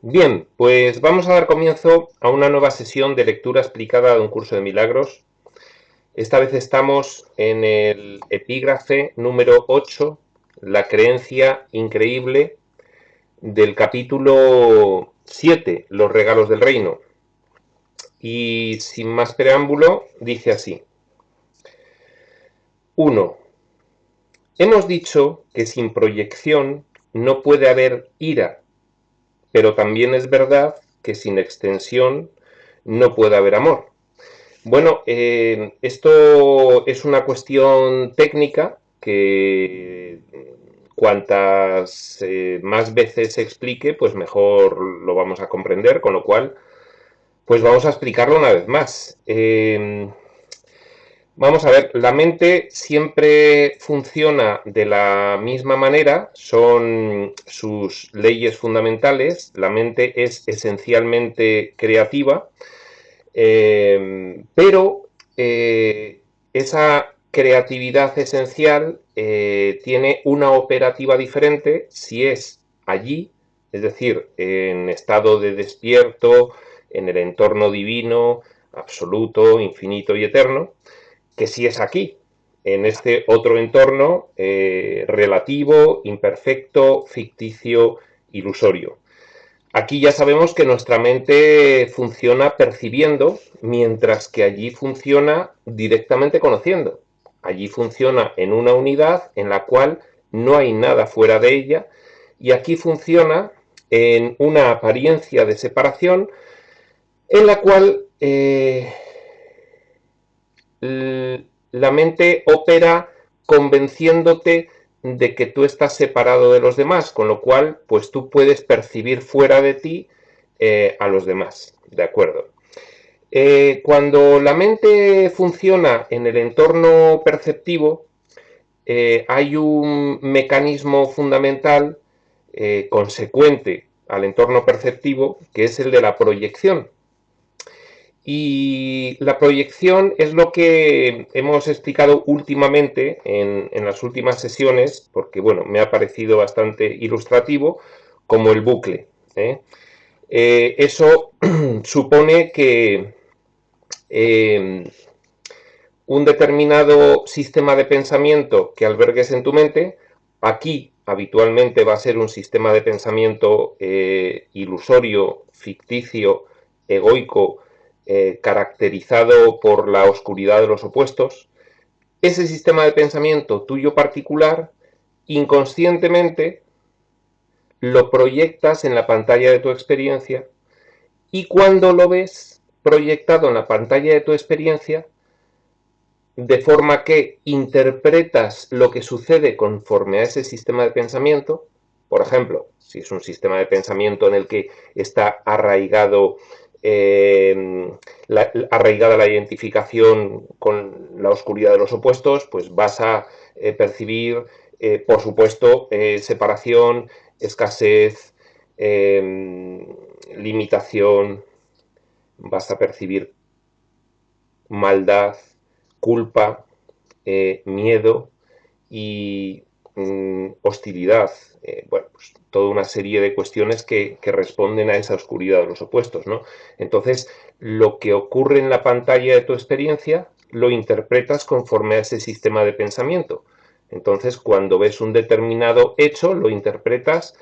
Bien, pues vamos a dar comienzo a una nueva sesión de lectura explicada de un curso de milagros. Esta vez estamos en el epígrafe número 8, la creencia increíble, del capítulo 7, los regalos del reino. Y sin más preámbulo, dice así. 1. Hemos dicho que sin proyección no puede haber ira, pero también es verdad que sin extensión no puede haber amor. Bueno, esto es una cuestión técnica que cuantas más veces se explique, pues mejor lo vamos a comprender, con lo cual, pues vamos a explicarlo una vez más. Vamos a ver, la mente siempre funciona de la misma manera, son sus leyes fundamentales, la mente es esencialmente creativa, pero esa creatividad esencial tiene una operativa diferente si es allí, es decir, en estado de despierto, en el entorno divino, absoluto, infinito y eterno, que si es aquí, en este otro entorno relativo, imperfecto, ficticio, ilusorio. Aquí ya sabemos que nuestra mente funciona percibiendo, mientras que allí funciona directamente conociendo. Allí funciona en una unidad en la cual no hay nada fuera de ella, y aquí funciona en una apariencia de separación en la cual la mente opera convenciéndote de que tú estás separado de los demás, con lo cual, pues tú puedes percibir fuera de ti a los demás, ¿de acuerdo? Cuando la mente funciona en el entorno perceptivo, hay un mecanismo fundamental consecuente al entorno perceptivo, que es el de la proyección. Y la proyección es lo que hemos explicado últimamente en las últimas sesiones, porque bueno, me ha parecido bastante ilustrativo, como el bucle. Eso supone que un determinado sistema de pensamiento que albergues en tu mente, aquí habitualmente va a ser un sistema de pensamiento ilusorio, ficticio, egoico, caracterizado por la oscuridad de los opuestos. Ese sistema de pensamiento tuyo particular, inconscientemente, lo proyectas en la pantalla de tu experiencia, y cuando lo ves proyectado en la pantalla de tu experiencia, de forma que interpretas lo que sucede conforme a ese sistema de pensamiento. Por ejemplo, si es un sistema de pensamiento en el que está arraigado arraigada la identificación con la oscuridad de los opuestos, pues vas a percibir, por supuesto, separación, escasez, limitación, vas a percibir maldad, culpa, miedo y hostilidad. Bueno, pues toda una serie de cuestiones que responden a esa oscuridad de los opuestos, ¿no? Entonces, lo que ocurre en la pantalla de tu experiencia lo interpretas conforme a ese sistema de pensamiento. Entonces, cuando ves un determinado hecho, lo interpretas,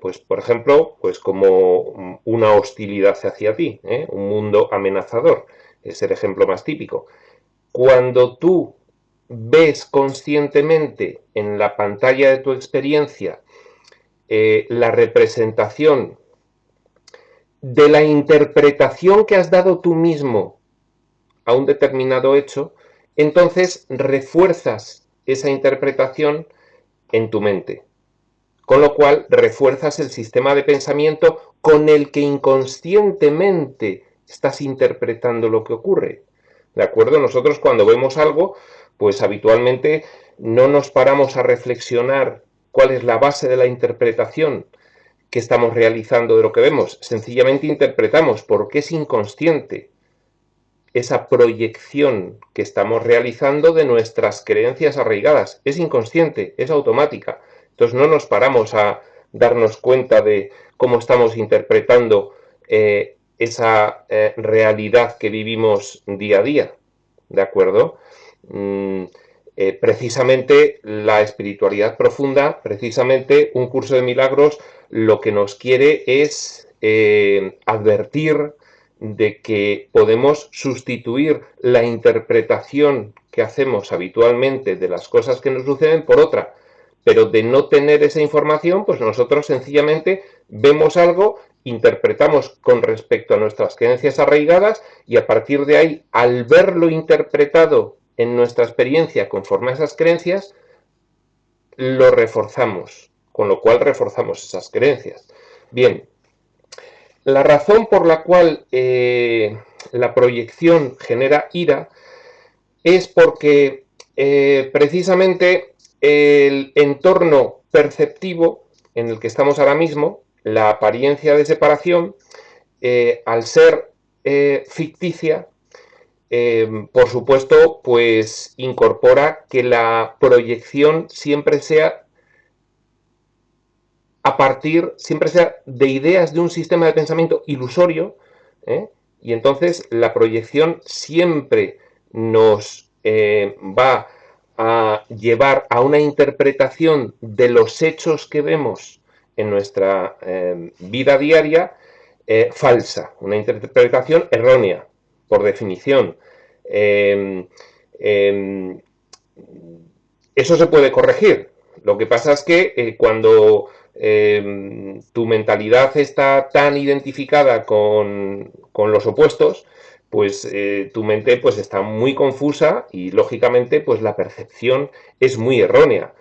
pues, por ejemplo, pues como una hostilidad hacia ti, un mundo amenazador. Es el ejemplo más típico. Cuando tú ves conscientemente en la pantalla de tu experiencia la representación de la interpretación que has dado tú mismo a un determinado hecho, entonces refuerzas esa interpretación en tu mente. Con lo cual refuerzas el sistema de pensamiento con el que inconscientemente estás interpretando lo que ocurre. ¿De acuerdo? Nosotros cuando vemos algo, pues habitualmente no nos paramos a reflexionar cuál es la base de la interpretación que estamos realizando de lo que vemos. Sencillamente interpretamos porque es inconsciente esa proyección que estamos realizando de nuestras creencias arraigadas. Es inconsciente, es automática. Entonces no nos paramos a darnos cuenta de cómo estamos interpretando esa realidad que vivimos día a día, ¿de acuerdo? Precisamente la espiritualidad profunda, precisamente un curso de milagros, lo que nos quiere es advertir de que podemos sustituir la interpretación que hacemos habitualmente de las cosas que nos suceden por otra, pero de no tener esa información, pues nosotros sencillamente vemos algo, interpretamos con respecto a nuestras creencias arraigadas y a partir de ahí, al verlo interpretado en nuestra experiencia conforme a esas creencias, lo reforzamos, con lo cual reforzamos esas creencias. Bien, la razón por la cual la proyección genera ira es porque precisamente el entorno perceptivo en el que estamos ahora mismo, la apariencia de separación, al ser ficticia, por supuesto, pues incorpora que la proyección siempre sea siempre sea de ideas de un sistema de pensamiento ilusorio, y entonces la proyección siempre nos va a llevar a una interpretación de los hechos que vemos en nuestra vida diaria falsa, una interpretación errónea, por definición. Eso se puede corregir. Lo que pasa es que cuando tu mentalidad está tan identificada con los opuestos, pues tu mente pues está muy confusa y lógicamente pues la percepción es muy errónea.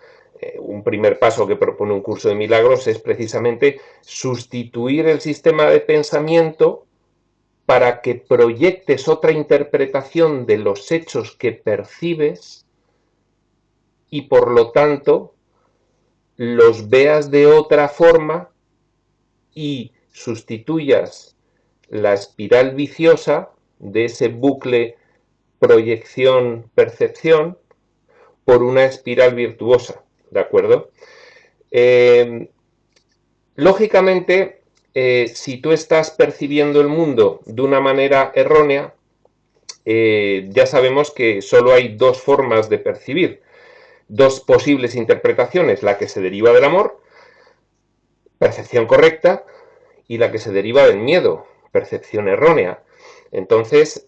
Un primer paso que propone un curso de milagros es precisamente sustituir el sistema de pensamiento para que proyectes otra interpretación de los hechos que percibes y por lo tanto los veas de otra forma y sustituyas la espiral viciosa de ese bucle proyección-percepción por una espiral virtuosa, ¿de acuerdo? Lógicamente, si tú estás percibiendo el mundo de una manera errónea, ya sabemos que solo hay dos formas de percibir, dos posibles interpretaciones, la que se deriva del amor, percepción correcta, y la que se deriva del miedo, percepción errónea. Entonces,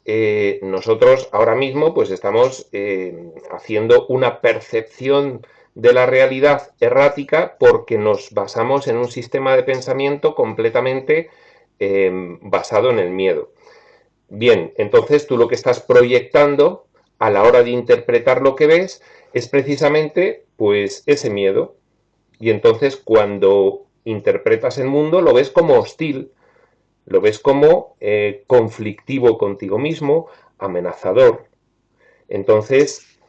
nosotros ahora mismo pues estamos haciendo una percepción de la realidad errática porque nos basamos en un sistema de pensamiento completamente basado en el miedo. Bien, entonces tú lo que estás proyectando a la hora de interpretar lo que ves es precisamente pues ese miedo. Y entonces cuando interpretas el mundo lo ves como hostil, lo ves como conflictivo contigo mismo, amenazador. Entonces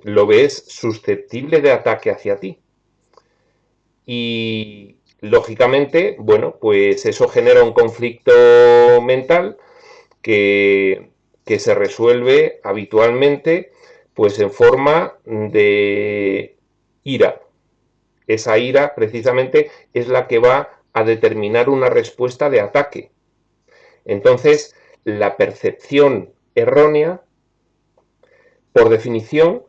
lo ves susceptible de ataque hacia ti. Y lógicamente, bueno, pues eso genera un conflicto mental que se resuelve habitualmente pues en forma de ira. Esa ira precisamente es la que va a determinar una respuesta de ataque. Entonces, la percepción errónea, por definición,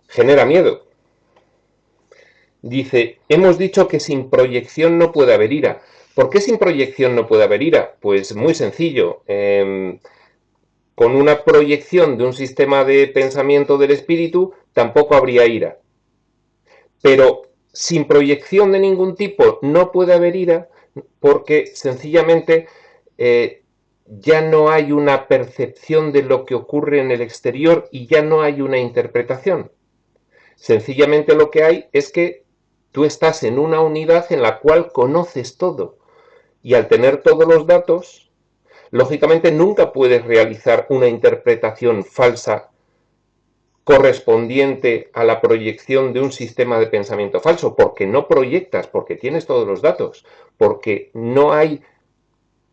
genera miedo. Dice, hemos dicho que sin proyección no puede haber ira. ¿Por qué sin proyección no puede haber ira? Pues muy sencillo. Con una proyección de un sistema de pensamiento del espíritu tampoco habría ira. Pero sin proyección de ningún tipo no puede haber ira porque sencillamente ya no hay una percepción de lo que ocurre en el exterior y ya no hay una interpretación. Sencillamente lo que hay es que tú estás en una unidad en la cual conoces todo y al tener todos los datos, lógicamente nunca puedes realizar una interpretación falsa correspondiente a la proyección de un sistema de pensamiento falso, porque no proyectas, porque tienes todos los datos, porque no hay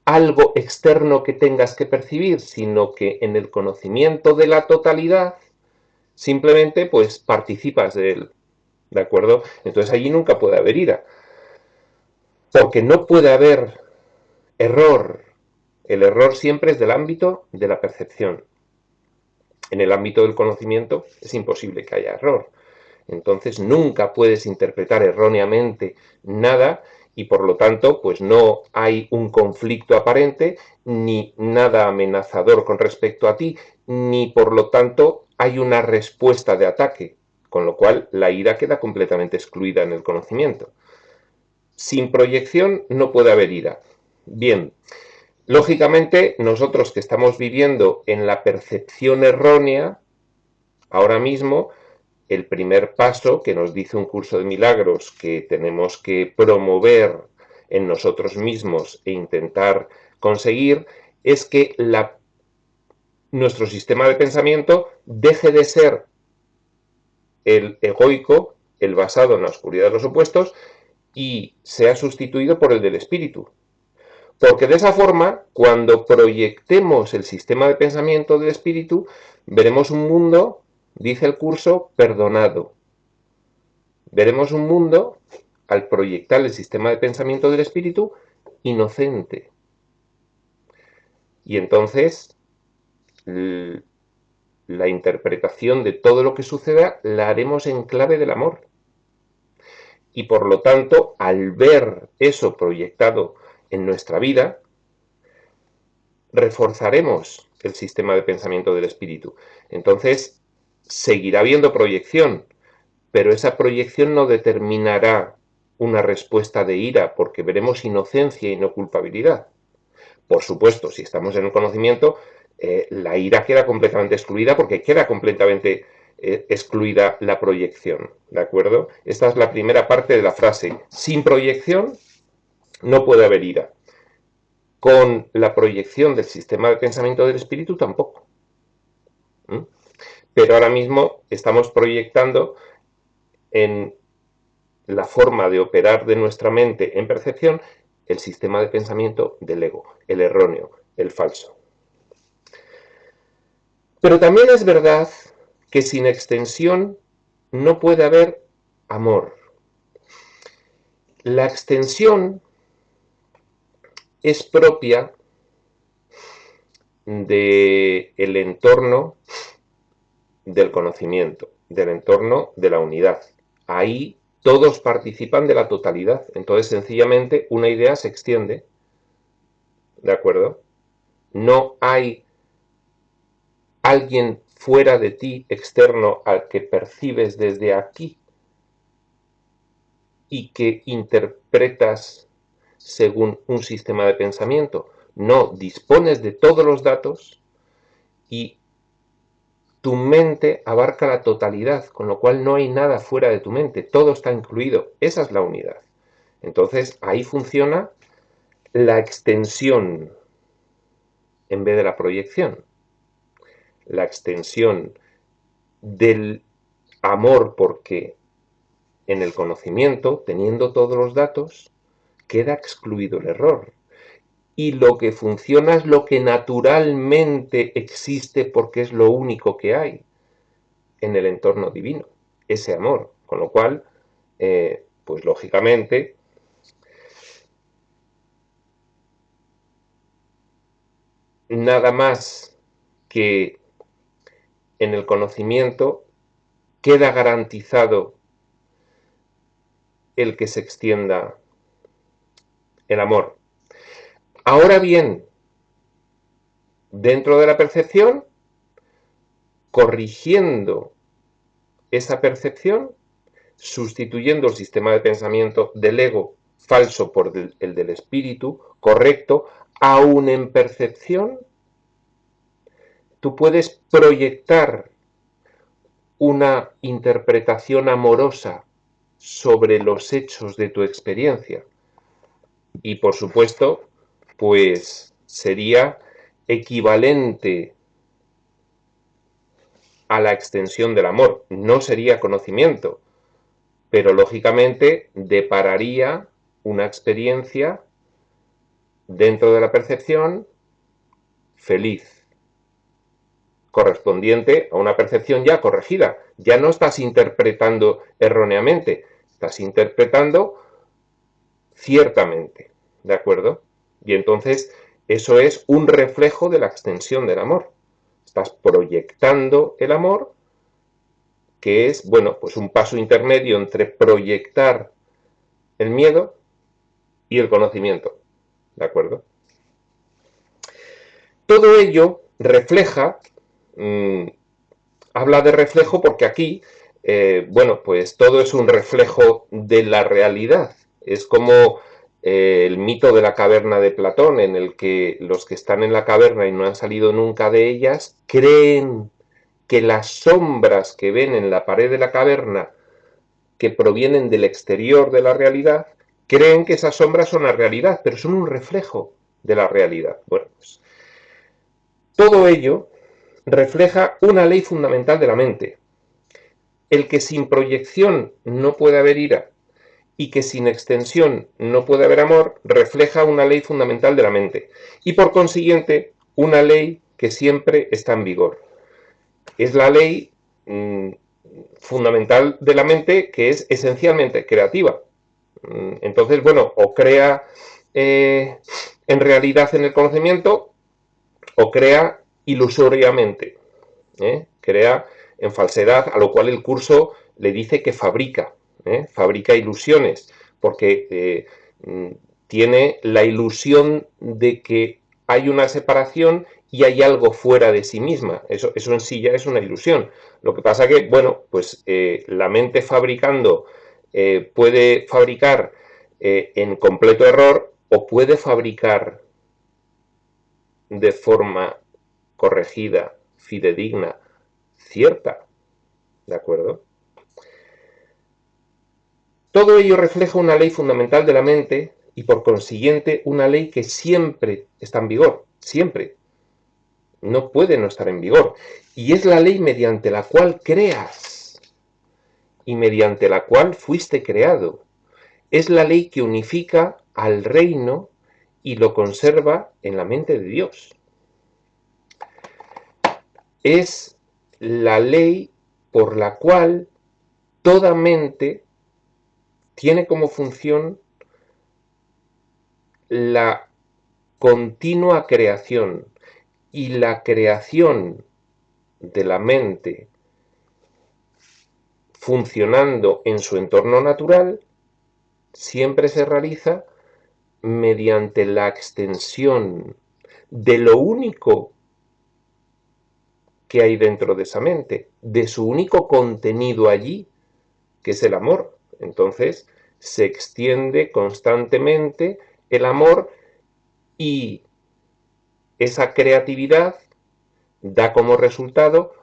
algo externo que tengas que percibir, sino que en el conocimiento de la totalidad simplemente pues participas de él, ¿de acuerdo? Entonces allí nunca puede haber ira. porque no puede haber error. El error siempre es del ámbito de la percepción. En el ámbito del conocimiento es imposible que haya error. Entonces nunca puedes interpretar erróneamente nada y por lo tanto pues no hay un conflicto aparente ni nada amenazador con respecto a ti, ni por lo tanto hay una respuesta de ataque, con lo cual la ira queda completamente excluida en el conocimiento. Sin proyección no puede haber ira. Bien, lógicamente nosotros que estamos viviendo en la percepción errónea, ahora mismo el primer paso que nos dice un curso de milagros que tenemos que promover en nosotros mismos e intentar conseguir es que nuestro sistema de pensamiento deje de ser el egoico, el basado en la oscuridad de los opuestos, y sea sustituido por el del espíritu. Porque de esa forma, cuando proyectemos el sistema de pensamiento del espíritu, veremos un mundo, dice el curso, perdonado. Veremos un mundo, al proyectar el sistema de pensamiento del espíritu, inocente. Y entonces, la interpretación de todo lo que suceda la haremos en clave del amor. Y por lo tanto, al ver eso proyectado en nuestra vida, reforzaremos el sistema de pensamiento del espíritu. Entonces, seguirá habiendo proyección, pero esa proyección no determinará una respuesta de ira, porque veremos inocencia y no culpabilidad. Por supuesto, si estamos en el conocimiento, la ira queda completamente excluida porque queda completamente excluida la proyección, ¿de acuerdo? Esta es la primera parte de la frase. Sin proyección no puede haber ira. Con la proyección del sistema de pensamiento del espíritu tampoco. Pero ahora mismo estamos proyectando en la forma de operar de nuestra mente en percepción el sistema de pensamiento del ego, el erróneo, el falso. Pero también es verdad que sin extensión no puede haber amor. La extensión es propia del entorno del conocimiento, del entorno de la unidad. Ahí todos participan de la totalidad. Entonces, sencillamente, una idea se extiende. ¿De acuerdo? No hay alguien fuera de ti, externo, al que percibes desde aquí y que interpretas según un sistema de pensamiento. No, dispones de todos los datos y tu mente abarca la totalidad, con lo cual no hay nada fuera de tu mente, todo está incluido. Esa es la unidad. Entonces, ahí funciona la extensión en vez de la proyección. La extensión del amor, porque en el conocimiento, teniendo todos los datos, queda excluido el error. Y lo que funciona es lo que naturalmente existe porque es lo único que hay en el entorno divino, ese amor. Con lo cual, pues lógicamente, nada más que en el conocimiento queda garantizado el que se extienda el amor. Ahora bien, dentro de la percepción, corrigiendo esa percepción, sustituyendo el sistema de pensamiento del ego falso por el del espíritu correcto, aún en percepción, tú puedes proyectar una interpretación amorosa sobre los hechos de tu experiencia. Y por supuesto, pues sería equivalente a la extensión del amor. No sería conocimiento, pero lógicamente depararía una experiencia dentro de la percepción feliz, correspondiente a una percepción ya corregida. Ya no estás interpretando erróneamente, estás interpretando ciertamente, ¿de acuerdo? Y entonces eso es un reflejo de la extensión del amor. Estás proyectando el amor, que es, bueno, pues un paso intermedio entre proyectar el miedo y el conocimiento, ¿de acuerdo? Todo ello refleja, habla de reflejo porque aquí, bueno, pues todo es un reflejo de la realidad. Es como el mito de la caverna de Platón, en el que los que están en la caverna y no han salido nunca de ellas, creen que las sombras que ven en la pared de la caverna, que provienen del exterior de la realidad, creen que esas sombras son la realidad, pero son un reflejo de la realidad. Bueno, pues todo ello refleja una ley fundamental de la mente. El que sin proyección no puede haber ira y que sin extensión no puede haber amor, refleja una ley fundamental de la mente. Y por consiguiente, una ley que siempre está en vigor. Es la ley fundamental de la mente, que es esencialmente creativa. Entonces, bueno, o crea en realidad en el conocimiento, o crea ilusoriamente, crea en falsedad, a lo cual el curso le dice que fabrica, fabrica ilusiones, porque tiene la ilusión de que hay una separación y hay algo fuera de sí misma. Eso en sí ya es una ilusión. Lo que pasa que, bueno, pues la mente fabricando puede fabricar en completo error o puede fabricar de forma corregida, fidedigna, cierta, ¿de acuerdo? Todo ello refleja una ley fundamental de la mente y por consiguiente una ley que siempre está en vigor, siempre. No puede no estar en vigor. Y es la ley mediante la cual creas y mediante la cual fuiste creado. Es la ley que unifica al reino y lo conserva en la mente de Dios. Es la ley por la cual toda mente tiene como función la continua creación, y la creación de la mente funcionando en su entorno natural siempre se realiza mediante la extensión de lo único que hay dentro de esa mente, de su único contenido allí, que es el amor. Entonces se extiende constantemente el amor y esa creatividad da como resultado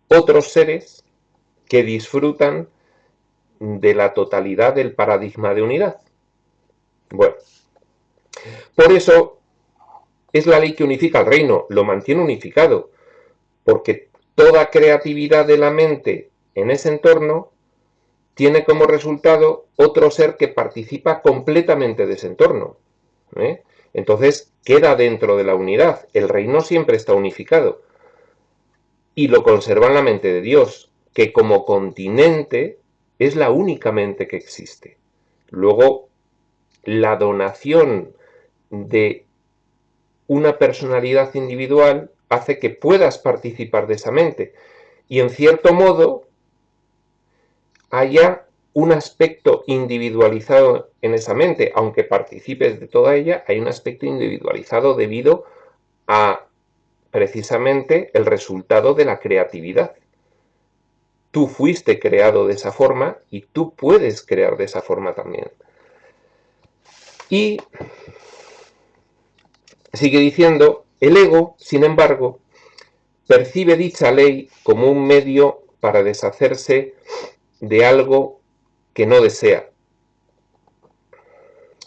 otros seres que disfrutan de la totalidad del paradigma de unidad. Bueno, por eso es la ley que unifica el reino, lo mantiene unificado, porque toda creatividad de la mente en ese entorno tiene como resultado otro ser que participa completamente de ese entorno. Entonces queda dentro de la unidad, el reino siempre está unificado y lo conserva en la mente de Dios, que como continente es la única mente que existe. Luego, la donación de una personalidad individual hace que puedas participar de esa mente y en cierto modo haya un aspecto individualizado en esa mente, aunque participes de toda ella, hay un aspecto individualizado debido a precisamente el resultado de la creatividad. Tú fuiste creado de esa forma y tú puedes crear de esa forma también. Y sigue diciendo, el ego, sin embargo, percibe dicha ley como un medio para deshacerse de algo que no desea.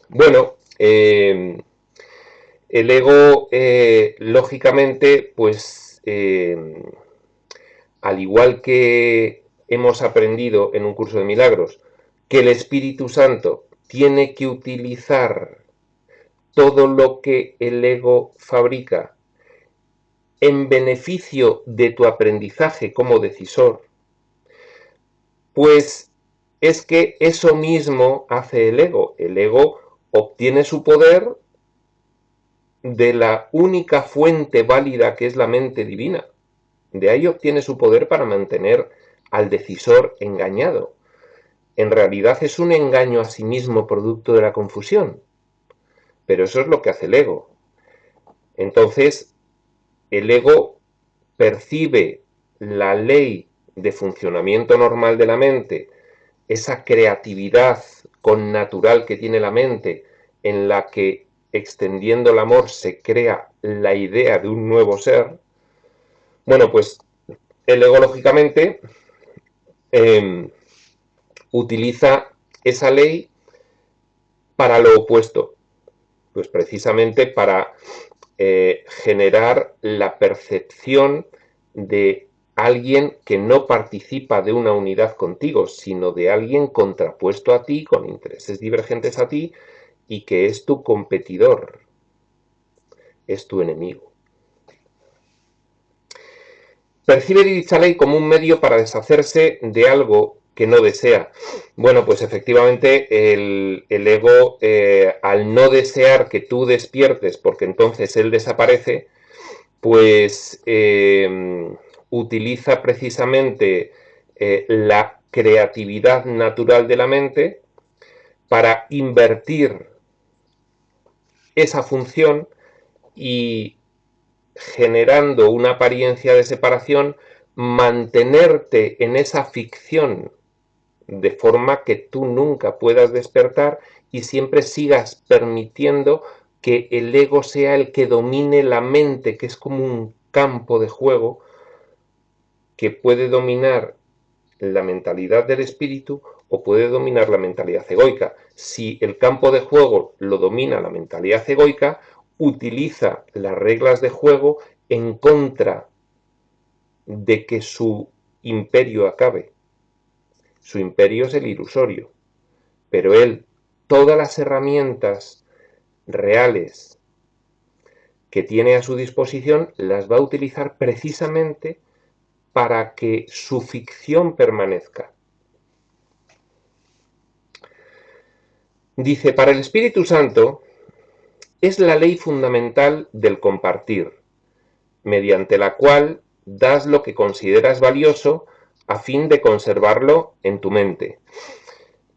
Bueno, el ego, lógicamente, pues, al igual que hemos aprendido en un curso de milagros, que el Espíritu Santo tiene que utilizar todo lo que el ego fabrica en beneficio de tu aprendizaje como decisor, pues es que eso mismo hace el ego. El ego obtiene su poder de la única fuente válida que es la mente divina. De ahí obtiene su poder para mantener al decisor engañado. En realidad es un engaño a sí mismo producto de la confusión. Pero eso es lo que hace el ego. Entonces, el ego percibe la ley de funcionamiento normal de la mente, esa creatividad connatural que tiene la mente, en la que extendiendo el amor se crea la idea de un nuevo ser. Bueno, pues el ego lógicamente utiliza esa ley para lo opuesto, pues precisamente para generar la percepción de alguien que no participa de una unidad contigo, sino de alguien contrapuesto a ti, con intereses divergentes a ti, y que es tu competidor, es tu enemigo. Percibe dicha ley como un medio para deshacerse de algo que no desea. Bueno, pues efectivamente el ego, al no desear que tú despiertes, porque entonces él desaparece, pues utiliza precisamente la creatividad natural de la mente para invertir esa función y, generando una apariencia de separación, mantenerte en esa ficción de forma que tú nunca puedas despertar y siempre sigas permitiendo que el ego sea el que domine la mente, que es como un campo de juego que puede dominar la mentalidad del espíritu o puede dominar la mentalidad egoica. Si el campo de juego lo domina la mentalidad egoica, utiliza las reglas de juego en contra de que su imperio acabe. Su imperio es el ilusorio, pero él, todas las herramientas reales que tiene a su disposición, las va a utilizar precisamente para que su ficción permanezca. Dice, para el Espíritu Santo es la ley fundamental del compartir, mediante la cual das lo que consideras valioso a fin de conservarlo en tu mente.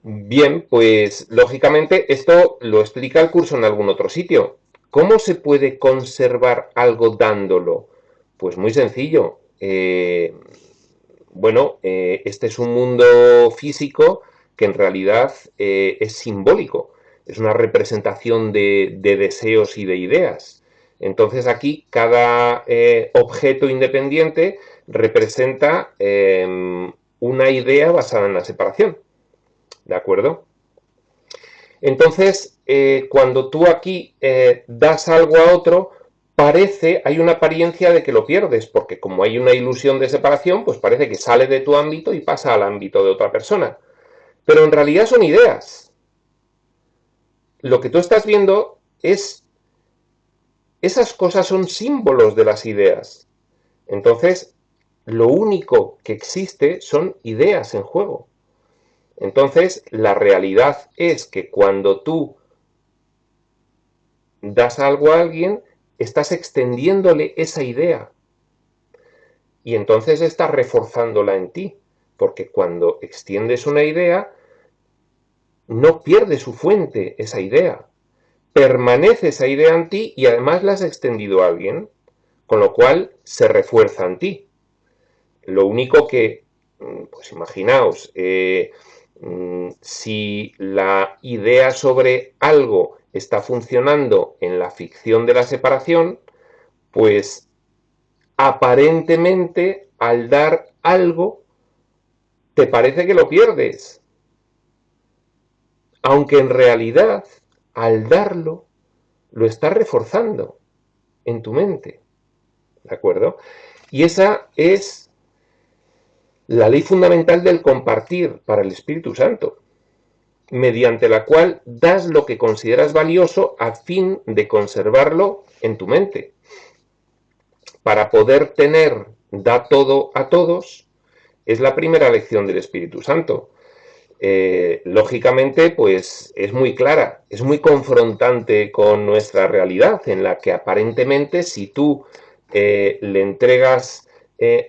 Bien, pues lógicamente esto lo explica el curso en algún otro sitio. ¿Cómo se puede conservar algo dándolo? Pues muy sencillo. Este es un mundo físico que en realidad es simbólico, es una representación de deseos y de ideas. Entonces aquí cada objeto independiente representa una idea basada en la separación, ¿de acuerdo? Entonces, cuando tú aquí das algo a otro, hay una apariencia de que lo pierdes, porque como hay una ilusión de separación, pues parece que sale de tu ámbito y pasa al ámbito de otra persona. Pero en realidad son ideas. Lo que tú estás viendo es... Esas cosas son símbolos de las ideas. Entonces, lo único que existe son ideas en juego. Entonces, la realidad es que cuando tú das algo a alguien, estás extendiéndole esa idea. Y entonces estás reforzándola en ti. Porque cuando extiendes una idea, no pierde su fuente esa idea. Permanece esa idea en ti y además la has extendido a alguien, con lo cual se refuerza en ti. Lo único que, pues imaginaos, si la idea sobre algo está funcionando en la ficción de la separación, pues aparentemente al dar algo te parece que lo pierdes, aunque en realidad al darlo lo estás reforzando en tu mente, ¿de acuerdo? Y esa es la ley fundamental del compartir para el Espíritu Santo, mediante la cual das lo que consideras valioso a fin de conservarlo en tu mente. Para poder tener, da todo a todos, es la primera lección del Espíritu Santo. lógicamente, pues es muy clara, es muy confrontante con nuestra realidad, en la que aparentemente si tú le entregas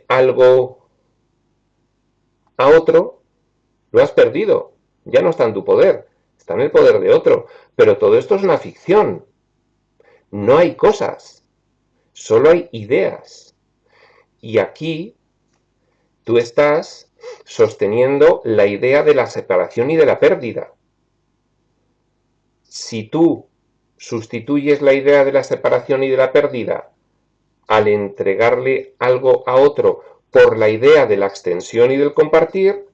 algo a otro, lo has perdido, ya no está en tu poder, está en el poder de otro. Pero todo esto es una ficción, no hay cosas, solo hay ideas. Y aquí tú estás sosteniendo la idea de la separación y de la pérdida. Si tú sustituyes la idea de la separación y de la pérdida al entregarle algo a otro por la idea de la extensión y del compartir,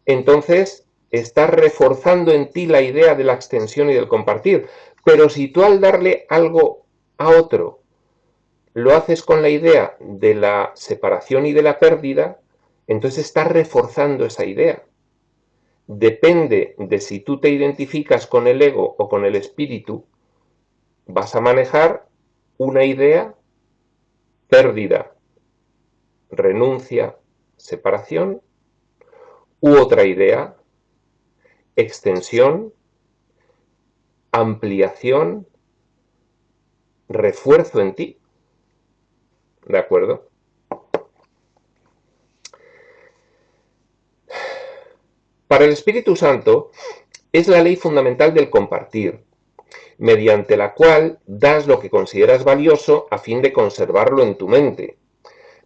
entonces estás reforzando en ti la idea de la extensión y del compartir. Pero si tú al darle algo a otro lo haces con la idea de la separación y de la pérdida, entonces estás reforzando esa idea. Depende de si tú te identificas con el ego o con el espíritu, vas a manejar una idea pérdida, renuncia, separación, u otra idea, extensión, ampliación, refuerzo en ti. ¿De acuerdo? Para el Espíritu Santo es la ley fundamental del compartir, mediante la cual das lo que consideras valioso a fin de conservarlo en tu mente.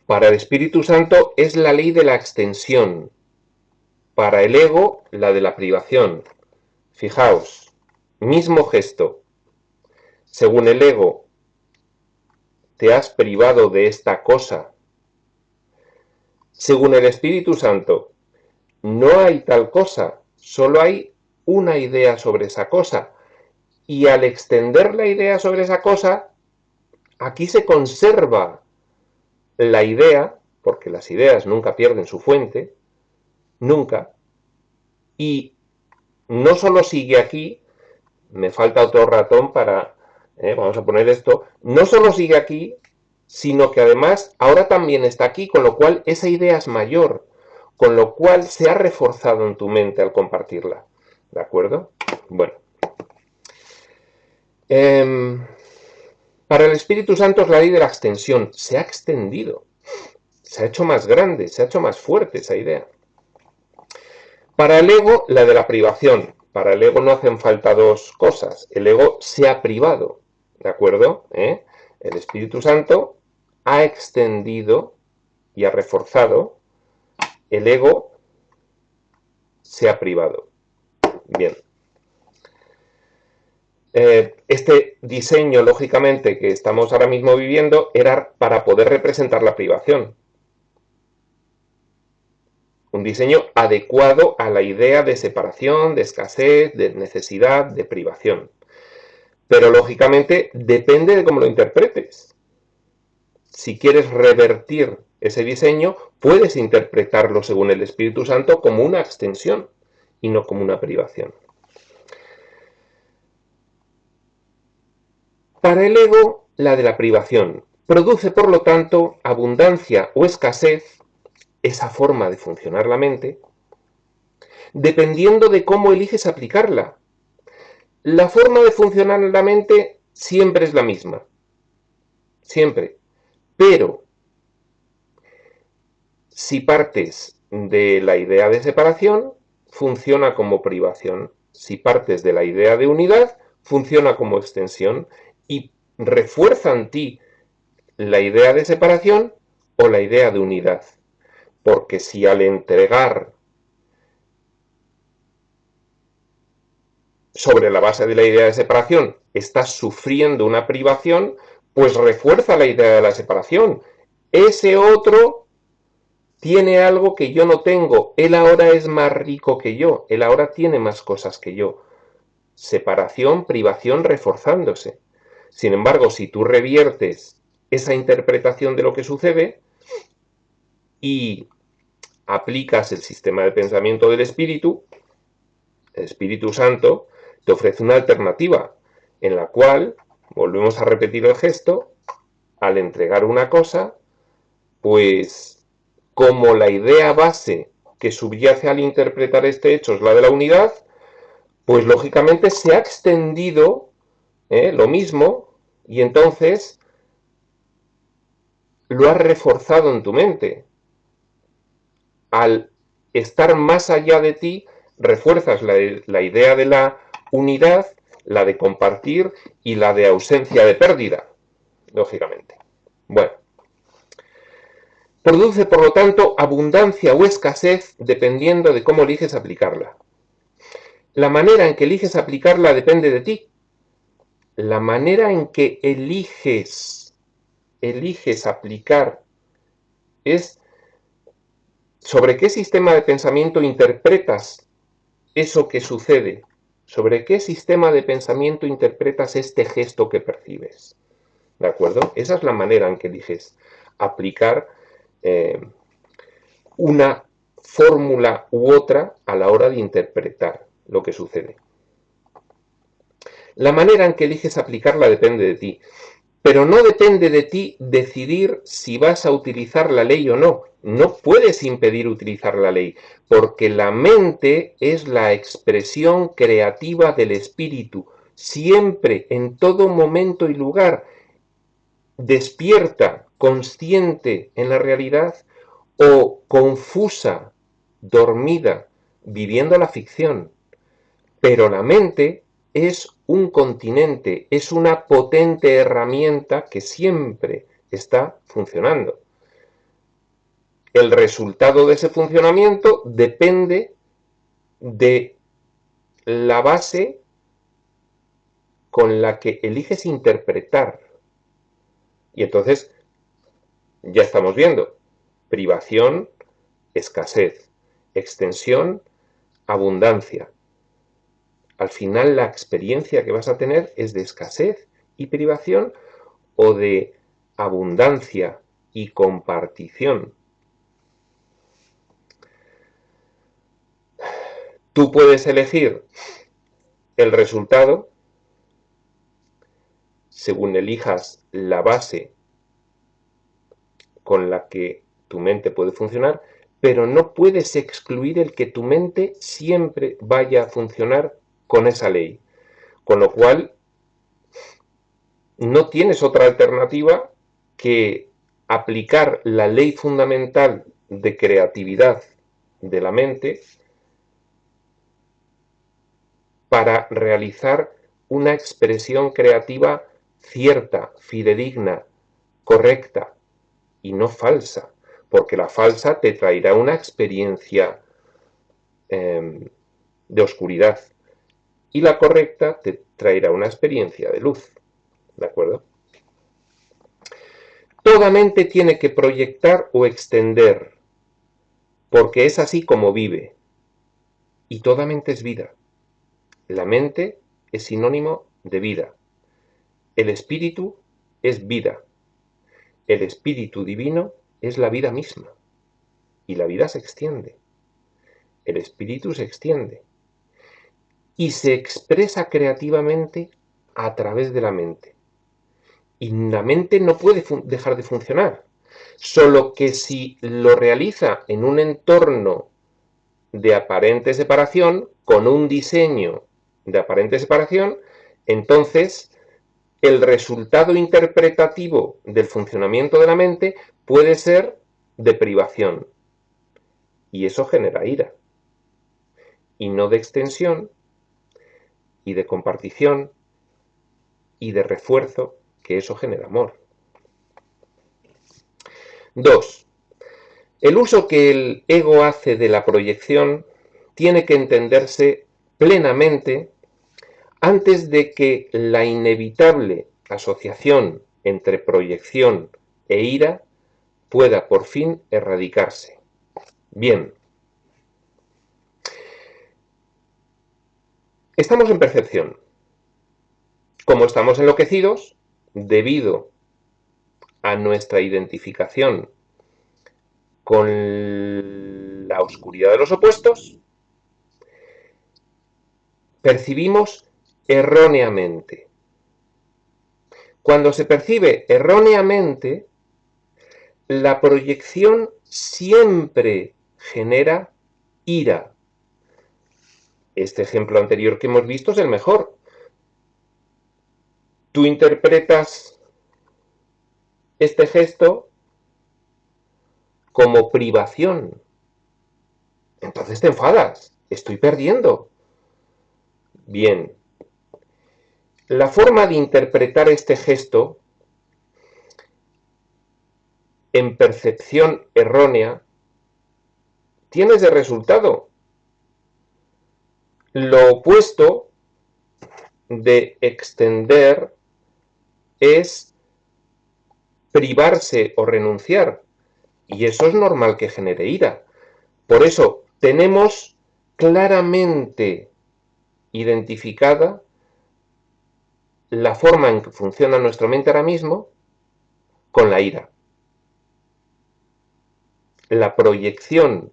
Para el Espíritu Santo es la ley de la extensión. Para el ego, la de la privación. Fijaos, mismo gesto. Según el ego, te has privado de esta cosa. Según el Espíritu Santo, no hay tal cosa, solo hay una idea sobre esa cosa. Y al extender la idea sobre esa cosa, aquí se conserva la idea, porque las ideas nunca pierden su fuente, nunca, y no solo sigue aquí, me falta otro ratón para, vamos a poner esto, no solo sigue aquí, sino que además ahora también está aquí, con lo cual esa idea es mayor, con lo cual se ha reforzado en tu mente al compartirla. ¿De acuerdo? Bueno. Para el Espíritu Santo es la ley de la extensión. Se ha extendido, se ha hecho más grande, se ha hecho más fuerte esa idea. Para el ego, la de la privación. Para el ego no hacen falta dos cosas. El ego se ha privado, ¿de acuerdo? El Espíritu Santo ha extendido y ha reforzado. El ego se ha privado. Bien. Este diseño, lógicamente, que estamos ahora mismo viviendo, era para poder representar la privación. Un diseño adecuado a la idea de separación, de escasez, de necesidad, de privación. Pero, lógicamente, depende de cómo lo interpretes. Si quieres revertir ese diseño, puedes interpretarlo, según el Espíritu Santo, como una extensión y no como una privación. Para el ego, la de la privación. Produce, por lo tanto, abundancia o escasez, esa forma de funcionar la mente, dependiendo de cómo eliges aplicarla. La forma de funcionar la mente siempre es la misma. Siempre. Pero, si partes de la idea de separación, funciona como privación. Si partes de la idea de unidad, funciona como extensión y refuerza en ti la idea de separación o la idea de unidad. Porque si al entregar sobre la base de la idea de separación estás sufriendo una privación, pues refuerza la idea de la separación. Ese otro tiene algo que yo no tengo. Él ahora es más rico que yo. Él ahora tiene más cosas que yo. Separación, privación, reforzándose. Sin embargo, si tú reviertes esa interpretación de lo que sucede y aplicas el sistema de pensamiento del Espíritu, el Espíritu Santo te ofrece una alternativa en la cual, volvemos a repetir el gesto, al entregar una cosa, pues como la idea base que subyace al interpretar este hecho es la de la unidad, pues lógicamente se ha extendido lo mismo y entonces lo has reforzado en tu mente. Al estar más allá de ti, refuerzas la idea de la unidad, la de compartir y la de ausencia de pérdida, lógicamente. Bueno. Produce, por lo tanto, abundancia o escasez dependiendo de cómo eliges aplicarla. La manera en que eliges aplicarla depende de ti. La manera en que eliges aplicar es sobre qué sistema de pensamiento interpretas eso que sucede, sobre qué sistema de pensamiento interpretas este gesto que percibes. ¿De acuerdo? Esa es la manera en que eliges aplicar una fórmula u otra a la hora de interpretar lo que sucede. La manera en que eliges aplicarla depende de ti, pero no depende de ti decidir si vas a utilizar la ley o no. No puedes impedir utilizar la ley, porque la mente es la expresión creativa del espíritu, siempre, en todo momento y lugar, despierta, consciente en la realidad o confusa, dormida, viviendo la ficción. Pero la mente es un continente, es una potente herramienta que siempre está funcionando. El resultado de ese funcionamiento depende de la base con la que eliges interpretar. Y entonces, ya estamos viendo, privación, escasez, extensión, abundancia. Al final la experiencia que vas a tener es de escasez y privación o de abundancia y compartición. Tú puedes elegir el resultado según elijas la base con la que tu mente puede funcionar, pero no puedes excluir el que tu mente siempre vaya a funcionar con esa ley. Con lo cual, no tienes otra alternativa que aplicar la ley fundamental de creatividad de la mente para realizar una expresión creativa cierta, fidedigna, correcta y no falsa, porque la falsa te traerá una experiencia de oscuridad y la correcta te traerá una experiencia de luz. ¿De acuerdo? Toda mente tiene que proyectar o extender, porque es así como vive. Y toda mente es vida. La mente es sinónimo de vida. El espíritu es vida. El espíritu divino es la vida misma. Y la vida se extiende. El espíritu se extiende. Y se expresa creativamente a través de la mente. Y la mente no puede dejar de funcionar. Solo que si lo realiza en un entorno de aparente separación, con un diseño de aparente separación, entonces el resultado interpretativo del funcionamiento de la mente puede ser de privación. Y eso genera ira. Y no de extensión, y de compartición, y de refuerzo, que eso genera amor. 2. El uso que el ego hace de la proyección tiene que entenderse plenamente antes de que la inevitable asociación entre proyección e ira pueda por fin erradicarse. Bien. Estamos en percepción. Como estamos enloquecidos, debido a nuestra identificación con la oscuridad de los opuestos, percibimos erróneamente. Cuando se percibe erróneamente, la proyección siempre genera ira. Este ejemplo anterior que hemos visto es el mejor. Tú interpretas este gesto como privación. Entonces te enfadas. Estoy perdiendo. Bien. La forma de interpretar este gesto en percepción errónea tienes de resultado lo opuesto de extender es privarse o renunciar. Y eso es normal que genere ira. Por eso tenemos claramente identificada la forma en que funciona nuestra mente ahora mismo con la ira. La proyección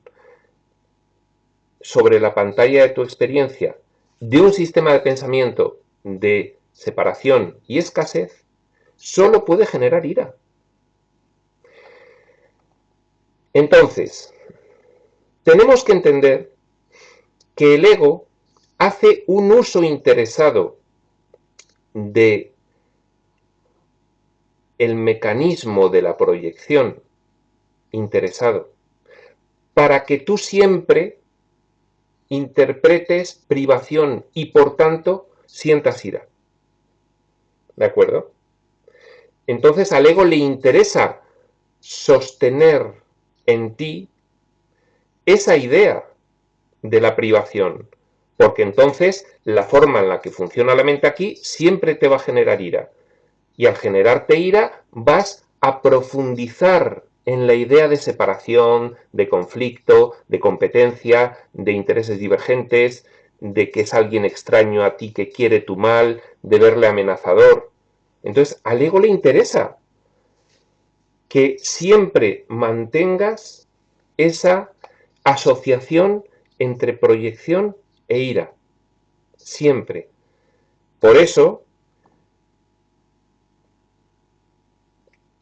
sobre la pantalla de tu experiencia de un sistema de pensamiento de separación y escasez solo puede generar ira. Entonces, tenemos que entender que el ego hace un uso interesado de el mecanismo de la proyección interesado para que tú siempre interpretes privación y por tanto sientas ira. ¿De acuerdo? Entonces al ego le interesa sostener en ti esa idea de la privación, porque entonces la forma en la que funciona la mente aquí siempre te va a generar ira. Y al generarte ira vas a profundizar en la idea de separación, de conflicto, de competencia, de intereses divergentes, de que es alguien extraño a ti que quiere tu mal, de verle amenazador. Entonces al ego le interesa que siempre mantengas esa asociación entre proyección e ira. Siempre. Por eso,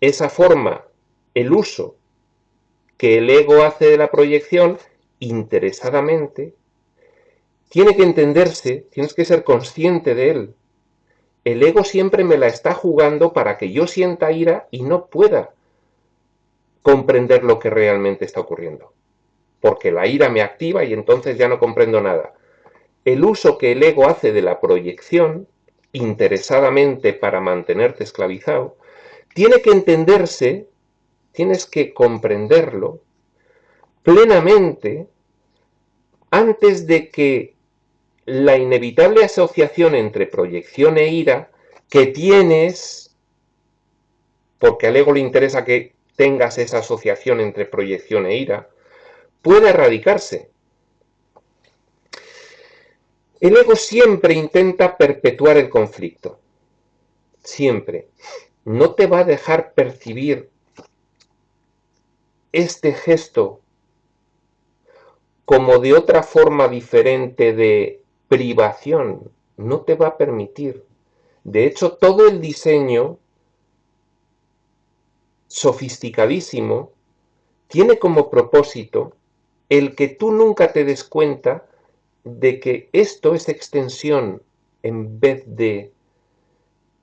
esa forma, el uso que el ego hace de la proyección, interesadamente, tiene que entenderse, tienes que ser consciente de él. El ego siempre me la está jugando para que yo sienta ira y no pueda comprender lo que realmente está ocurriendo. Porque la ira me activa y entonces ya no comprendo nada. El uso que el ego hace de la proyección, interesadamente para mantenerte esclavizado, tiene que entenderse, tienes que comprenderlo plenamente antes de que la inevitable asociación entre proyección e ira que tienes, porque al ego le interesa que tengas esa asociación entre proyección e ira, pueda erradicarse. El ego siempre intenta perpetuar el conflicto. Siempre. No te va a dejar percibir este gesto como de otra forma diferente de privación. No te va a permitir. De hecho, todo el diseño sofisticadísimo tiene como propósito el que tú nunca te des cuenta de que esto es extensión en vez de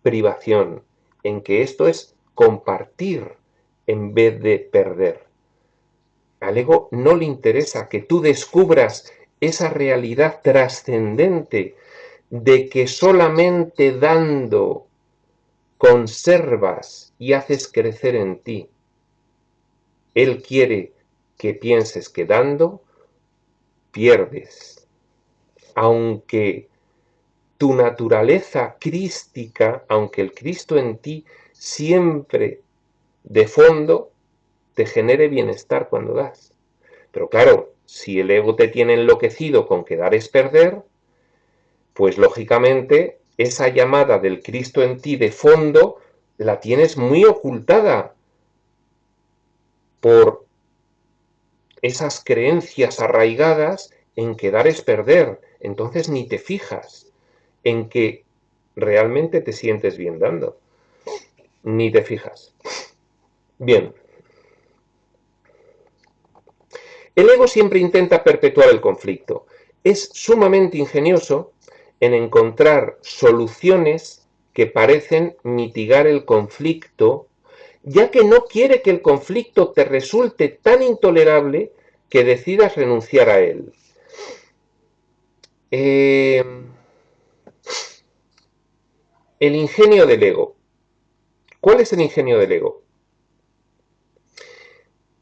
privación, en que esto es compartir en vez de perder. Al ego no le interesa que tú descubras esa realidad trascendente de que solamente dando conservas y haces crecer en ti. Él quiere que pienses que dando pierdes, aunque tu naturaleza crística, aunque el Cristo en ti siempre de fondo te genere bienestar cuando das. Pero claro, si el ego te tiene enloquecido con que dar es perder, pues lógicamente esa llamada del Cristo en ti de fondo la tienes muy ocultada por esas creencias arraigadas en que dar es perder. Entonces ni te fijas en que realmente te sientes bien dando. Ni te fijas. Bien. El ego siempre intenta perpetuar el conflicto. Es sumamente ingenioso en encontrar soluciones que parecen mitigar el conflicto, ya que no quiere que el conflicto te resulte tan intolerable que decidas renunciar a él. El ingenio del ego. ¿Cuál es el ingenio del ego?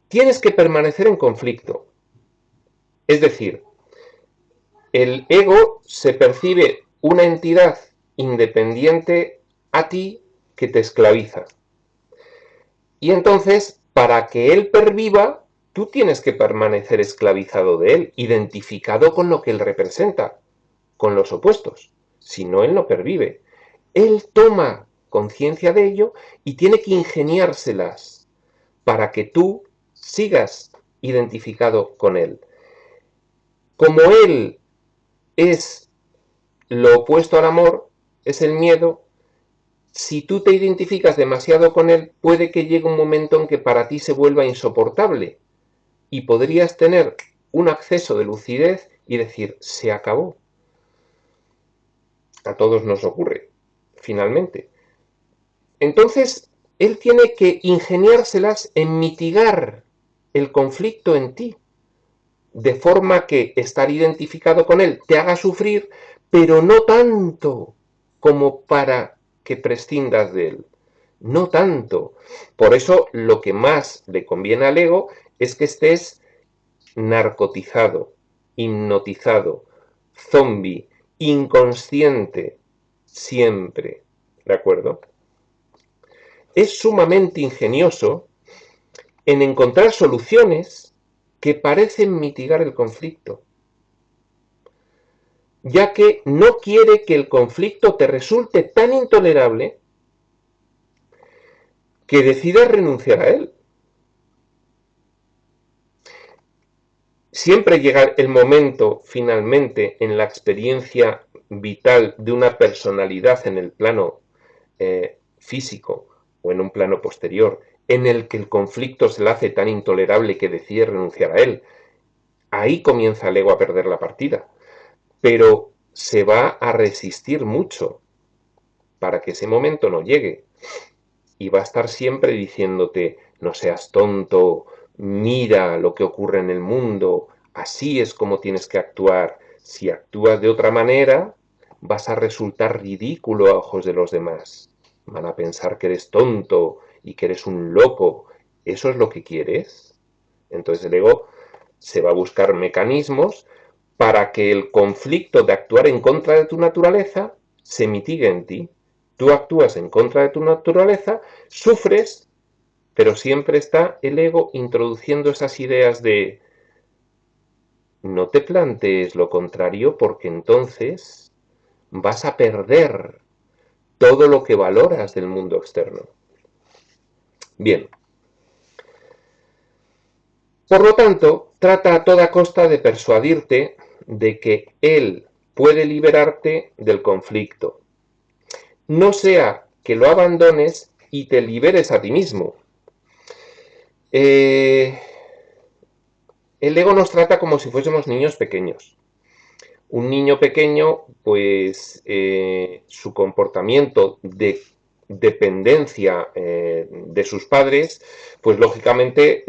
Tienes que permanecer en conflicto. Es decir, el ego se percibe una entidad independiente a ti que te esclaviza. Y entonces, para que él perviva, tú tienes que permanecer esclavizado de él, identificado con lo que él representa, con los opuestos. Si no, él no pervive. Él toma conciencia de ello y tiene que ingeniárselas para que tú sigas identificado con él. Como él es lo opuesto al amor, es el miedo, si tú te identificas demasiado con él, puede que llegue un momento en que para ti se vuelva insoportable y podrías tener un acceso de lucidez y decir, se acabó. A todos nos ocurre, finalmente. Entonces, él tiene que ingeniárselas en mitigar el conflicto en ti, de forma que estar identificado con él te haga sufrir, pero no tanto como para que prescindas de él. No tanto. Por eso lo que más le conviene al ego es que estés narcotizado, hipnotizado, zombie, inconsciente, siempre. ¿De acuerdo? Es sumamente ingenioso en encontrar soluciones que parecen mitigar el conflicto, ya que no quiere que el conflicto te resulte tan intolerable que decidas renunciar a él. Siempre llega el momento, finalmente, en la experiencia vital de una personalidad en el plano físico o en un plano posterior, en el que el conflicto se le hace tan intolerable que decide renunciar a él. Ahí comienza el ego a perder la partida, pero se va a resistir mucho para que ese momento no llegue. Y va a estar siempre diciéndote, no seas tonto, mira lo que ocurre en el mundo, así es como tienes que actuar. Si actúas de otra manera, vas a resultar ridículo a ojos de los demás. Van a pensar que eres tonto y que eres un loco. ¿Eso es lo que quieres? Entonces el ego se va a buscar mecanismos para que el conflicto de actuar en contra de tu naturaleza se mitigue en ti. Tú actúas en contra de tu naturaleza, sufres, pero siempre está el ego introduciendo esas ideas de no te plantees lo contrario porque entonces vas a perder todo lo que valoras del mundo externo. Bien. Por lo tanto, trata a toda costa de persuadirte de que él puede liberarte del conflicto. No sea que lo abandones y te liberes a ti mismo. El ego nos trata como si fuésemos niños pequeños. Un niño pequeño, pues su comportamiento de dependencia de sus padres, pues lógicamente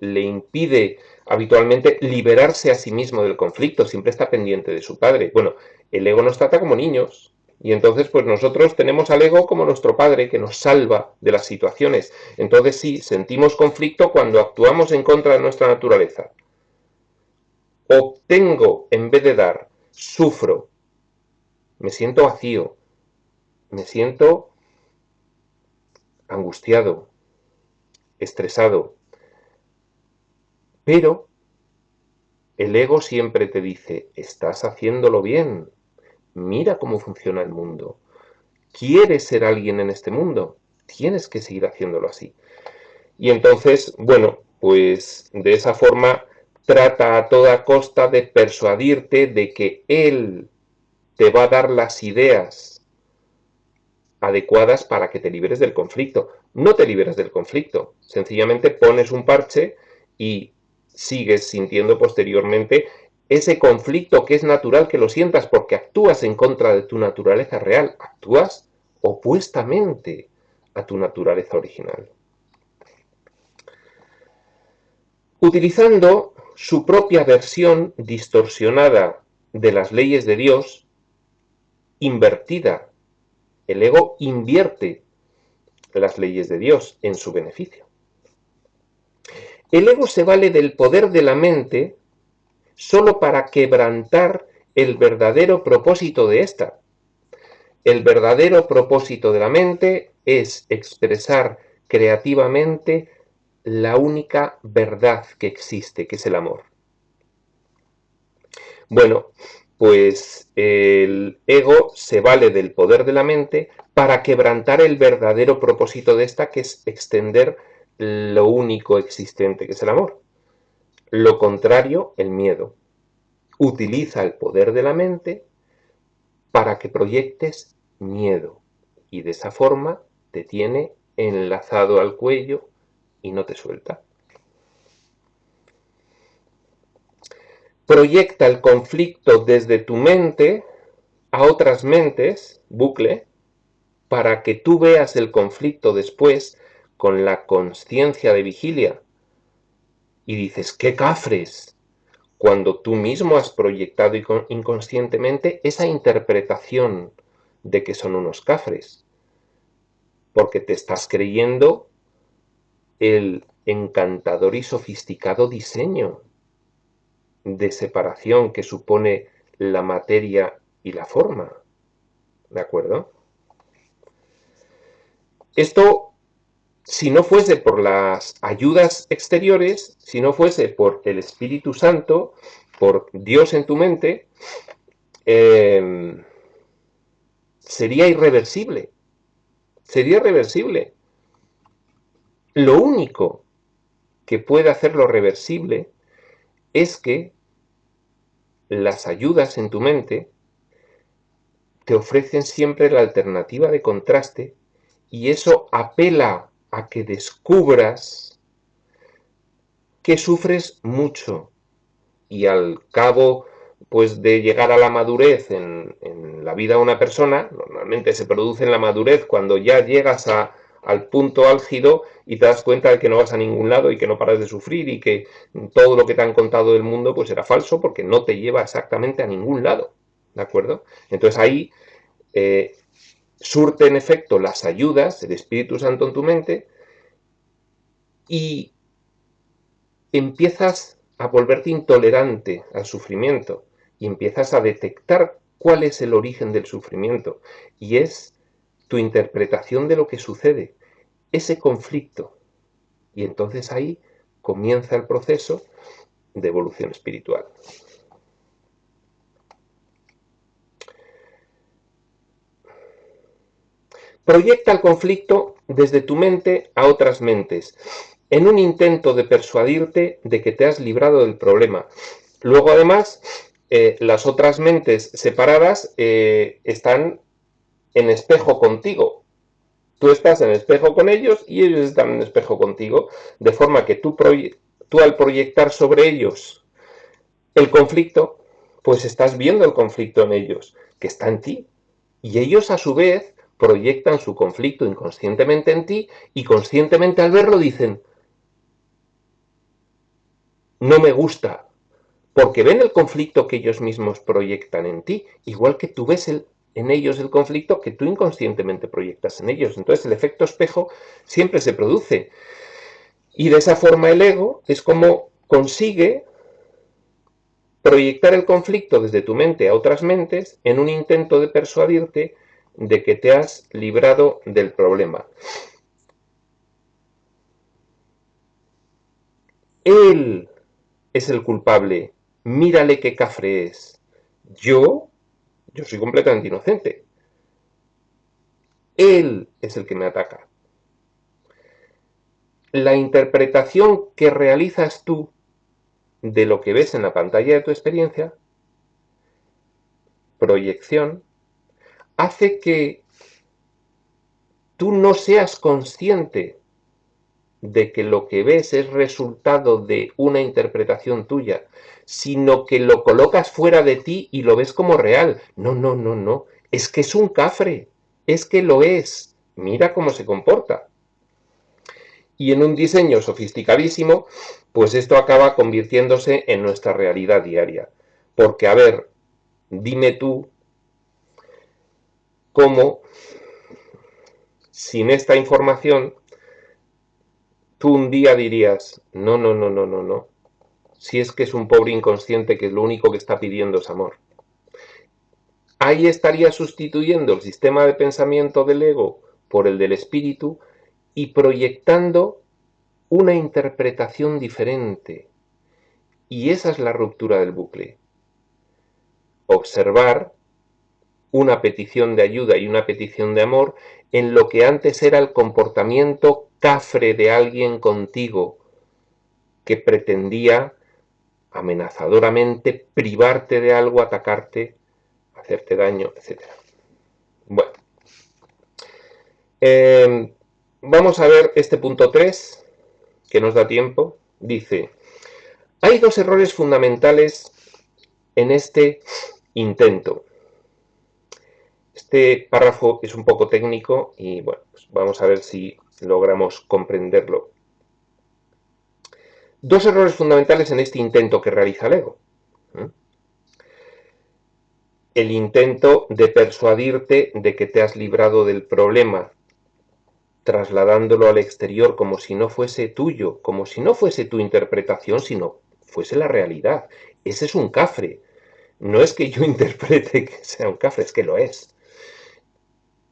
le impide habitualmente liberarse a sí mismo del conflicto, siempre está pendiente de su padre. Bueno, el ego nos trata como niños, y entonces pues nosotros tenemos al ego como nuestro padre que nos salva de las situaciones. Entonces sí, sentimos conflicto cuando actuamos en contra de nuestra naturaleza. Obtengo en vez de dar, sufro, me siento vacío, me siento angustiado, estresado, pero el ego siempre te dice, estás haciéndolo bien, mira cómo funciona el mundo, quieres ser alguien en este mundo, tienes que seguir haciéndolo así. Y entonces, bueno, pues de esa forma trata a toda costa de persuadirte de que él te va a dar las ideas adecuadas para que te liberes del conflicto. No te liberas del conflicto, sencillamente pones un parche y sigues sintiendo posteriormente ese conflicto que es natural que lo sientas porque actúas en contra de tu naturaleza real, actúas opuestamente a tu naturaleza original. Utilizando su propia versión distorsionada de las leyes de Dios, invertida, el ego invierte las leyes de Dios en su beneficio. El ego se vale del poder de la mente solo para quebrantar el verdadero propósito de ésta. El verdadero propósito de la mente es expresar creativamente la única verdad que existe, que es el amor. Bueno, pues el ego se vale del poder de la mente para quebrantar el verdadero propósito de esta, que es extender lo único existente, que es el amor. Lo contrario, el miedo. Utiliza el poder de la mente para que proyectes miedo y de esa forma te tiene enlazado al cuello y no te suelta. Proyecta el conflicto desde tu mente a otras mentes, bucle, para que tú veas el conflicto después con la conciencia de vigilia. Y dices, ¡qué cafres! Cuando tú mismo has proyectado inconscientemente esa interpretación de que son unos cafres, porque te estás creyendo el encantador y sofisticado diseño de separación que supone la materia y la forma. ¿De acuerdo? Esto, si no fuese por las ayudas exteriores, si no fuese por el Espíritu Santo, por Dios en tu mente, sería irreversible. Sería irreversible. Lo único que puede hacerlo reversible es que las ayudas en tu mente te ofrecen siempre la alternativa de contraste y eso apela a que descubras que sufres mucho y al cabo pues de llegar a la madurez en la vida de una persona, normalmente se produce en la madurez cuando ya llegas al punto álgido y te das cuenta de que no vas a ningún lado y que no paras de sufrir y que todo lo que te han contado del mundo pues era falso porque no te lleva exactamente a ningún lado, ¿de acuerdo? Entonces ahí surte en efecto las ayudas del Espíritu Santo en tu mente y empiezas a volverte intolerante al sufrimiento y empiezas a detectar cuál es el origen del sufrimiento y es tu interpretación de lo que sucede, ese conflicto. Y entonces ahí comienza el proceso de evolución espiritual. Proyecta el conflicto desde tu mente a otras mentes, en un intento de persuadirte de que te has librado del problema. Luego, además, las otras mentes separadas están en espejo contigo. Tú estás en espejo con ellos y ellos están en espejo contigo, de forma que tú al proyectar sobre ellos el conflicto, pues estás viendo el conflicto en ellos, que está en ti. Y ellos, a su vez, proyectan su conflicto inconscientemente en ti y conscientemente al verlo dicen, no me gusta, porque ven el conflicto que ellos mismos proyectan en ti, igual que tú ves en ellos el conflicto que tú inconscientemente proyectas en ellos. Entonces el efecto espejo siempre se produce. Y de esa forma el ego es como consigue proyectar el conflicto desde tu mente a otras mentes en un intento de persuadirte de que te has librado del problema. Él es el culpable. Mírale qué cafre es. Yo soy completamente inocente. Él es el que me ataca. La interpretación que realizas tú de lo que ves en la pantalla de tu experiencia, proyección, hace que tú no seas consciente de que lo que ves es resultado de una interpretación tuya, sino que lo colocas fuera de ti y lo ves como real. No, no, no, no. Es que es un cafre. Es que lo es. Mira cómo se comporta. Y en un diseño sofisticadísimo, pues esto acaba convirtiéndose en nuestra realidad diaria. Porque, a ver, dime tú cómo, sin esta información, tú un día dirías, no, no, no, no, no, no. Si es que es un pobre inconsciente que lo único que está pidiendo es amor. Ahí estaría sustituyendo el sistema de pensamiento del ego por el del espíritu y proyectando una interpretación diferente. Y esa es la ruptura del bucle. Observar una petición de ayuda y una petición de amor en lo que antes era el comportamiento cafre de alguien contigo, que pretendía amenazadoramente privarte de algo, atacarte, hacerte daño, etc. Bueno, vamos a ver este punto 3, que nos da tiempo. Dice, hay dos errores fundamentales en este intento. Este párrafo es un poco técnico y bueno, pues vamos a ver si logramos comprenderlo. Dos errores fundamentales en este intento que realiza el ego. El intento de persuadirte de que te has librado del problema, trasladándolo al exterior como si no fuese tuyo, como si no fuese tu interpretación, sino fuese la realidad. Ese es un cafre. No es que yo interprete que sea un cafre, es que lo es.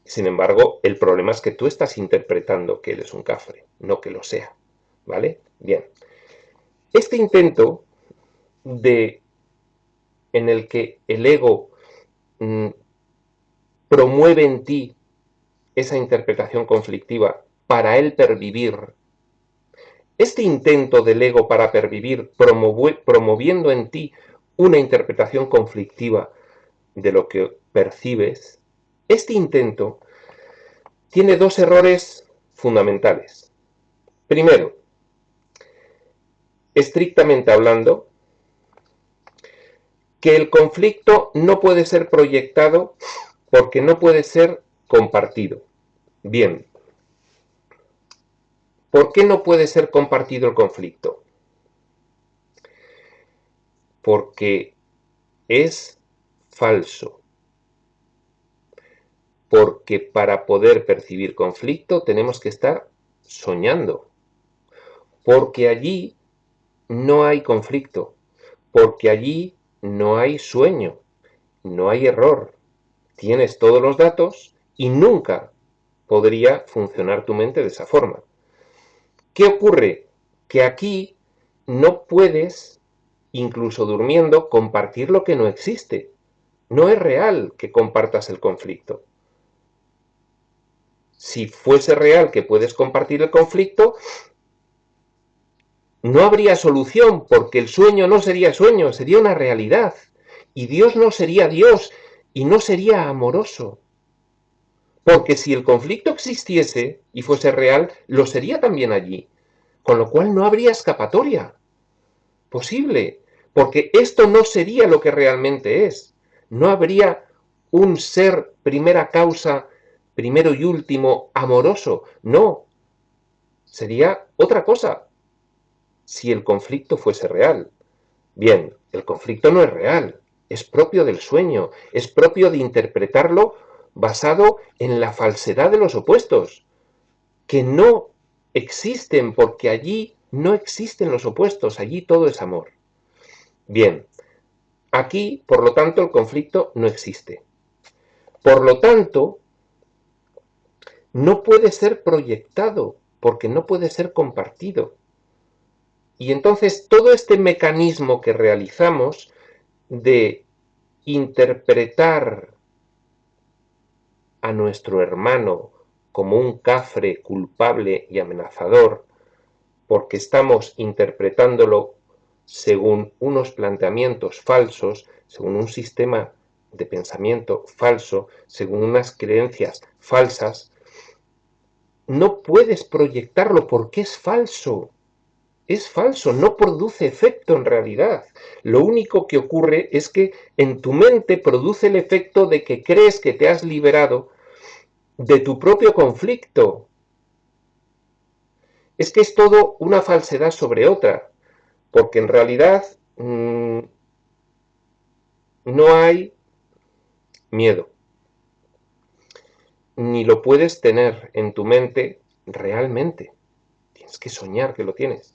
Sin embargo, el problema es que tú estás interpretando que él es un cafre, no que lo sea. ¿Vale? Bien. Este intento en el que el ego promueve en ti esa interpretación conflictiva para él pervivir, este intento del ego para pervivir, promoviendo en ti una interpretación conflictiva de lo que percibes, este intento tiene dos errores fundamentales. Primero, estrictamente hablando, que el conflicto no puede ser proyectado porque no puede ser compartido. Bien, ¿por qué no puede ser compartido el conflicto? Porque es falso. Porque para poder percibir conflicto tenemos que estar soñando. Porque allí no hay conflicto. Porque allí no hay sueño. No hay error. Tienes todos los datos y nunca podría funcionar tu mente de esa forma. ¿Qué ocurre? Que aquí no puedes, incluso durmiendo, compartir lo que no existe. No es real que compartas el conflicto. Si fuese real que puedes compartir el conflicto, no habría solución, porque el sueño no sería sueño, sería una realidad. Y Dios no sería Dios y no sería amoroso. Porque si el conflicto existiese y fuese real, lo sería también allí. Con lo cual no habría escapatoria posible, porque esto no sería lo que realmente es. No habría un ser primera causa, primero y último, amoroso. No, sería otra cosa si el conflicto fuese real. Bien, el conflicto no es real, es propio del sueño, es propio de interpretarlo basado en la falsedad de los opuestos, que no existen porque allí no existen los opuestos, allí todo es amor. Bien, aquí, por lo tanto, el conflicto no existe. Por lo tanto, no puede ser proyectado, porque no puede ser compartido. Y entonces todo este mecanismo que realizamos de interpretar a nuestro hermano como un cafre culpable y amenazador, porque estamos interpretándolo según unos planteamientos falsos, según un sistema de pensamiento falso, según unas creencias falsas, no puedes proyectarlo porque es falso. Es falso, no produce efecto en realidad. Lo único que ocurre es que en tu mente produce el efecto de que crees que te has liberado de tu propio conflicto. Es que es todo una falsedad sobre otra, porque en realidad no hay miedo, ni lo puedes tener en tu mente realmente. Tienes que soñar que lo tienes.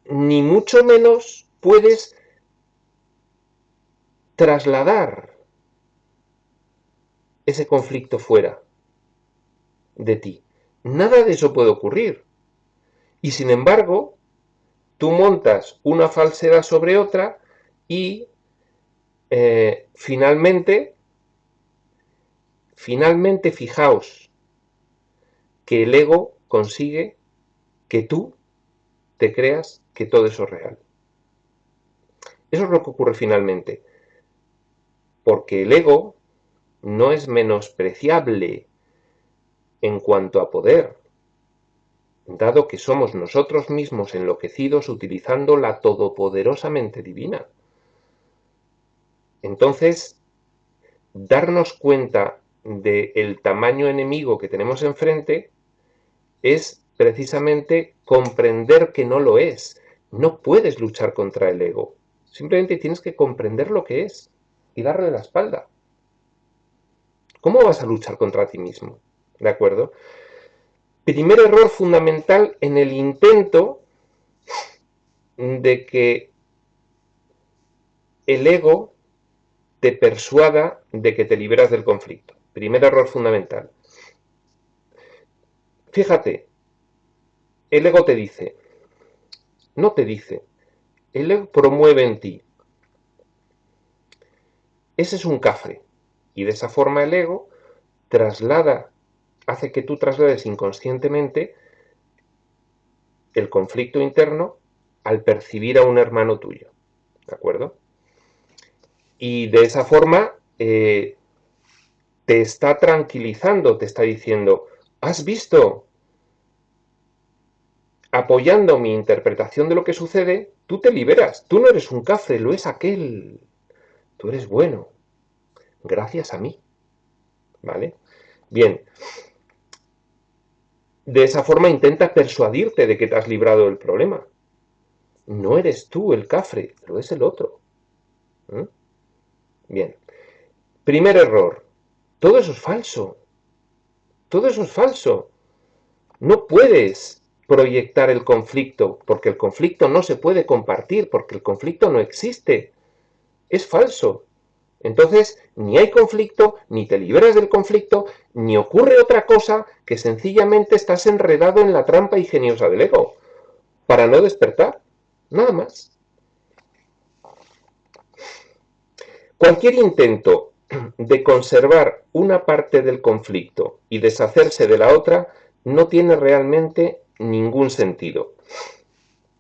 Ni mucho menos puedes trasladar ese conflicto fuera de ti. Nada de eso puede ocurrir. Y sin embargo, tú montas una falsedad sobre otra y finalmente, fijaos que el ego consigue que tú te creas que todo eso es real. Eso es lo que ocurre finalmente. Porque el ego no es menospreciable en cuanto a poder, dado que somos nosotros mismos enloquecidos utilizando la todopoderosa mente divina. Entonces, darnos cuenta del tamaño enemigo que tenemos enfrente es precisamente comprender que no lo es. No puedes luchar contra el ego. Simplemente tienes que comprender lo que es y darle la espalda. ¿Cómo vas a luchar contra ti mismo? ¿De acuerdo? Primer error fundamental en el intento de que el ego te persuada de que te liberas del conflicto. Primer error fundamental. Fíjate, el ego te dice, no te dice, el ego promueve en ti. Ese es un cafre. Y de esa forma el ego hace que tú traslades inconscientemente el conflicto interno al percibir a un hermano tuyo. ¿De acuerdo? Y de esa forma te está tranquilizando, te está diciendo, ¿has visto? Apoyando mi interpretación de lo que sucede, tú te liberas. Tú no eres un cafre, lo es aquel. Tú eres bueno, gracias a mí. ¿Vale? Bien. De esa forma intenta persuadirte de que te has librado del problema. No eres tú el cafre, lo es el otro. ¿Eh? Bien. Primer error. Todo eso es falso. Todo eso es falso. No puedes proyectar el conflicto, porque el conflicto no se puede compartir, porque el conflicto no existe. Es falso. Entonces, ni hay conflicto, ni te liberas del conflicto, ni ocurre otra cosa que sencillamente estás enredado en la trampa ingeniosa del ego, para no despertar. Nada más. Cualquier intento de conservar una parte del conflicto y deshacerse de la otra no tiene realmente ningún sentido.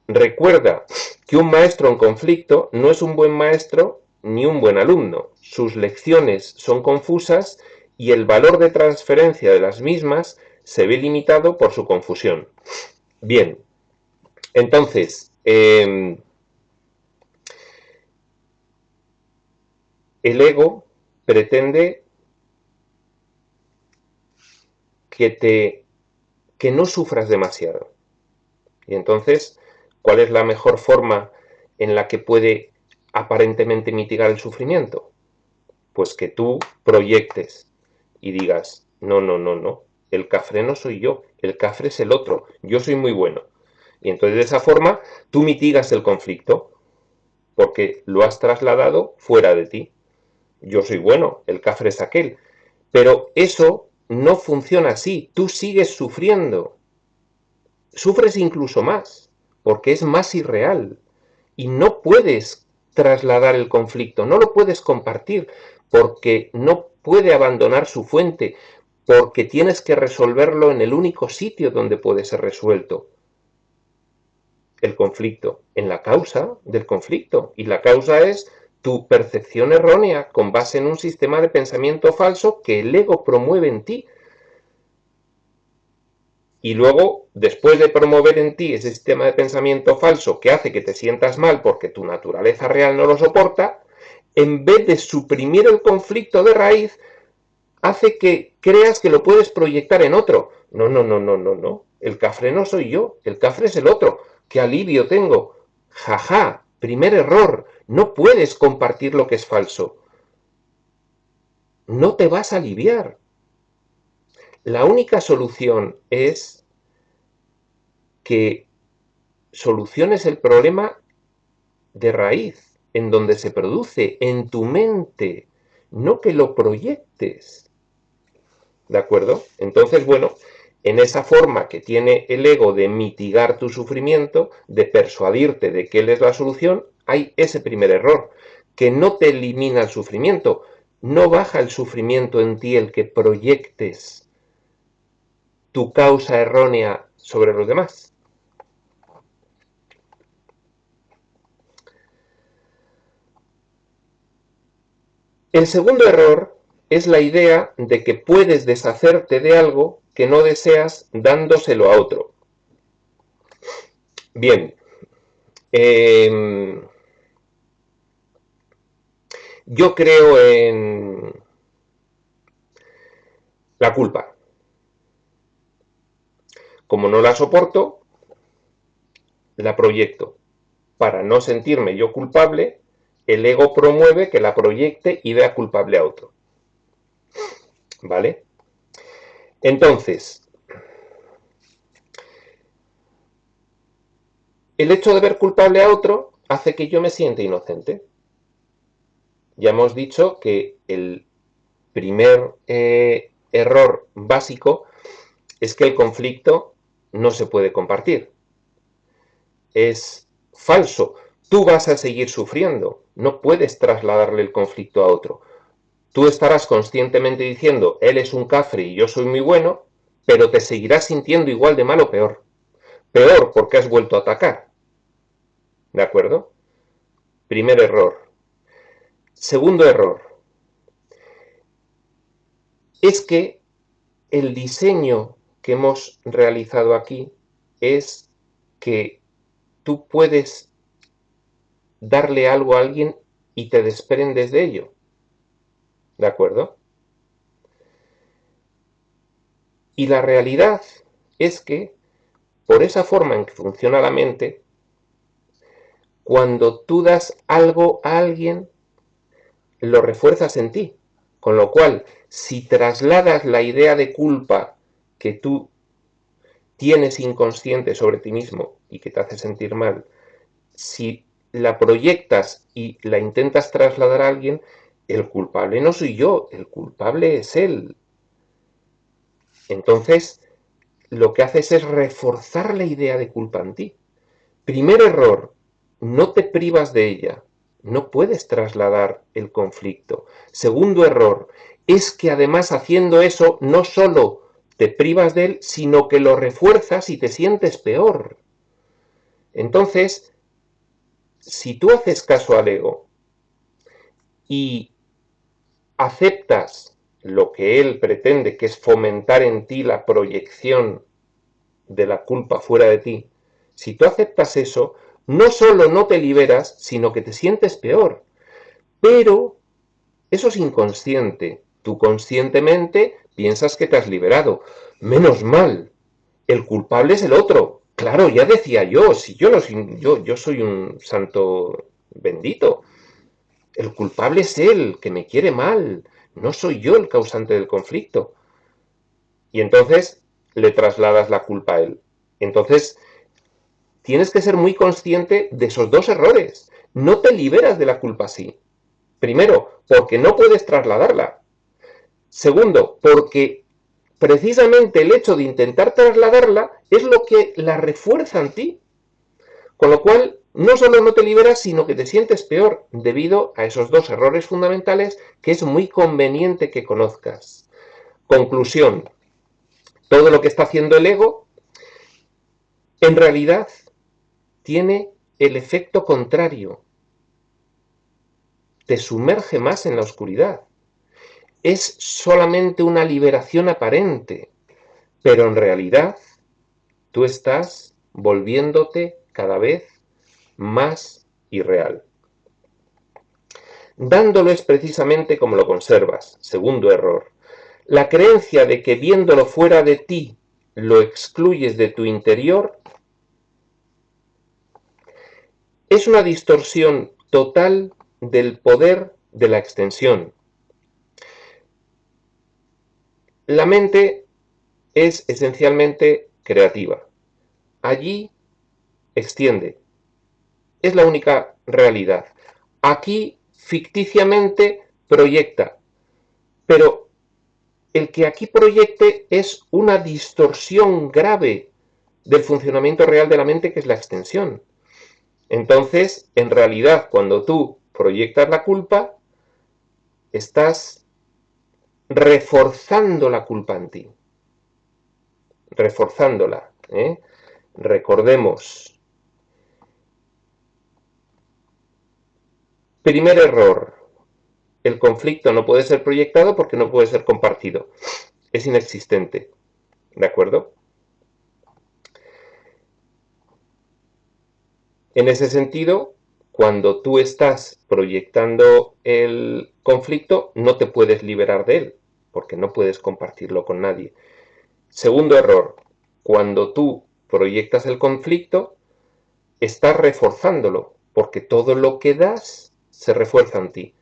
Recuerda que un maestro en conflicto no es un buen maestro ni un buen alumno. Sus lecciones son confusas y el valor de transferencia de las mismas se ve limitado por su confusión. Bien, entonces, el ego pretende que no sufras demasiado. Y entonces, ¿cuál es la mejor forma en la que puede aparentemente mitigar el sufrimiento? Pues que tú proyectes y digas, no, no, no, no, el cafre no soy yo, el cafre es el otro, yo soy muy bueno. Y entonces de esa forma tú mitigas el conflicto, porque lo has trasladado fuera de ti. Yo soy bueno, el cafre es aquel. Pero eso no funciona así, tú sigues sufriendo. Sufres incluso más, porque es más irreal. Y no puedes trasladar el conflicto, no lo puedes compartir, porque no puede abandonar su fuente, porque tienes que resolverlo en el único sitio donde puede ser resuelto. El conflicto, en la causa del conflicto. Y la causa es tu percepción errónea con base en un sistema de pensamiento falso que el ego promueve en ti. Y luego, después de promover en ti ese sistema de pensamiento falso que hace que te sientas mal porque tu naturaleza real no lo soporta, en vez de suprimir el conflicto de raíz, hace que creas que lo puedes proyectar en otro. No, no, no, no, no, no. El cafre no soy yo, el cafre es el otro. ¿Qué alivio tengo? Jaja, primer error. No puedes compartir lo que es falso. No te vas a aliviar. La única solución es que soluciones el problema de raíz, en donde se produce, en tu mente, no que lo proyectes. ¿De acuerdo? Entonces, bueno, en esa forma que tiene el ego de mitigar tu sufrimiento, de persuadirte de que él es la solución, hay ese primer error, que no te elimina el sufrimiento, no baja el sufrimiento en ti el que proyectes tu causa errónea sobre los demás. El segundo error es la idea de que puedes deshacerte de algo que no deseas dándoselo a otro. Bien, yo creo en la culpa. Como no la soporto, la proyecto. Para no sentirme yo culpable, el ego promueve que la proyecte y vea culpable a otro. ¿Vale? Entonces, el hecho de ver culpable a otro hace que yo me sienta inocente. Ya hemos dicho que el primer error básico es que el conflicto no se puede compartir. Es falso. Tú vas a seguir sufriendo. No puedes trasladarle el conflicto a otro. Tú estarás conscientemente diciendo, él es un cafre y yo soy muy bueno, pero te seguirás sintiendo igual de mal o peor. Peor porque has vuelto a atacar. ¿De acuerdo? Primer error. Segundo error. Es que el diseño que hemos realizado aquí es que tú puedes darle algo a alguien y te desprendes de ello. ¿De acuerdo? Y la realidad es que, por esa forma en que funciona la mente, cuando tú das algo a alguien, lo refuerzas en ti. Con lo cual, si trasladas la idea de culpa que tú tienes inconsciente sobre ti mismo y que te hace sentir mal, si la proyectas y la intentas trasladar a alguien, el culpable no soy yo, el culpable es él. Entonces, lo que haces es reforzar la idea de culpa en ti. Primer error, no te privas de ella, no puedes trasladar el conflicto. Segundo error, es que además haciendo eso no solo te privas de él, sino que lo refuerzas y te sientes peor. Entonces, si tú haces caso al ego y aceptas lo que él pretende, que es fomentar en ti la proyección de la culpa fuera de ti, si tú aceptas eso, no solo no te liberas, sino que te sientes peor. Pero eso es inconsciente. Tú conscientemente piensas que te has liberado. Menos mal. El culpable es el otro. Claro, ya decía yo, si yo no soy, yo soy un santo bendito. El culpable es él, que me quiere mal. No soy yo el causante del conflicto. Y entonces le trasladas la culpa a él. Entonces, tienes que ser muy consciente de esos dos errores. No te liberas de la culpa así. Primero, porque no puedes trasladarla. Segundo, porque precisamente el hecho de intentar trasladarla es lo que la refuerza en ti. Con lo cual, no solo no te liberas, sino que te sientes peor debido a esos dos errores fundamentales que es muy conveniente que conozcas. Conclusión, todo lo que está haciendo el ego en realidad tiene el efecto contrario. Te sumerge más en la oscuridad. Es solamente una liberación aparente, pero en realidad tú estás volviéndote cada vez más irreal. Dándolo es precisamente como lo conservas. Segundo error. La creencia de que viéndolo fuera de ti lo excluyes de tu interior es una distorsión total del poder de la extensión. La mente es esencialmente creativa. Allí extiende. Es la única realidad. Aquí ficticiamente proyecta. Pero el que aquí proyecte es una distorsión grave del funcionamiento real de la mente, que es la extensión. Entonces, en realidad, cuando tú proyectas la culpa, estás reforzando la culpa en ti. Reforzándola. Recordemos. Primer error. El conflicto no puede ser proyectado porque no puede ser compartido. Es inexistente. ¿De acuerdo? En ese sentido, cuando tú estás proyectando el conflicto, no te puedes liberar de él, porque no puedes compartirlo con nadie. Segundo error, cuando tú proyectas el conflicto, estás reforzándolo, porque todo lo que das se refuerza en ti.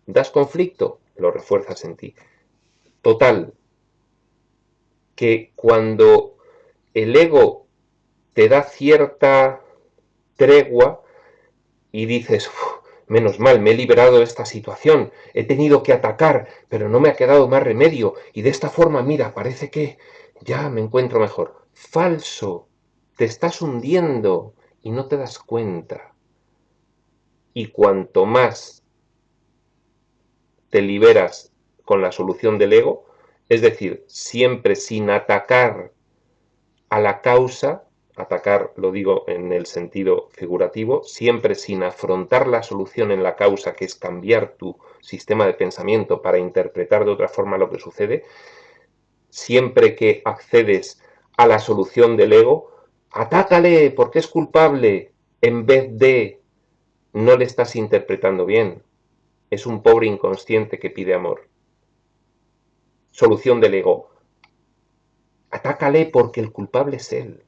Das conflicto, lo refuerzas en ti. Total, que cuando el ego te da cierta tregua y dices, menos mal, me he liberado de esta situación, he tenido que atacar, pero no me ha quedado más remedio, y de esta forma, mira, parece que ya me encuentro mejor. Falso, te estás hundiendo y no te das cuenta. Y cuanto más te liberas con la solución del ego, es decir, siempre sin atacar a la causa, atacar lo digo en el sentido figurativo, siempre sin afrontar la solución en la causa, que es cambiar tu sistema de pensamiento para interpretar de otra forma lo que sucede, siempre que accedes a la solución del ego, atácale porque es culpable, en vez de no le estás interpretando bien. Es un pobre inconsciente que pide amor. Solución del ego. Atácale porque el culpable es él.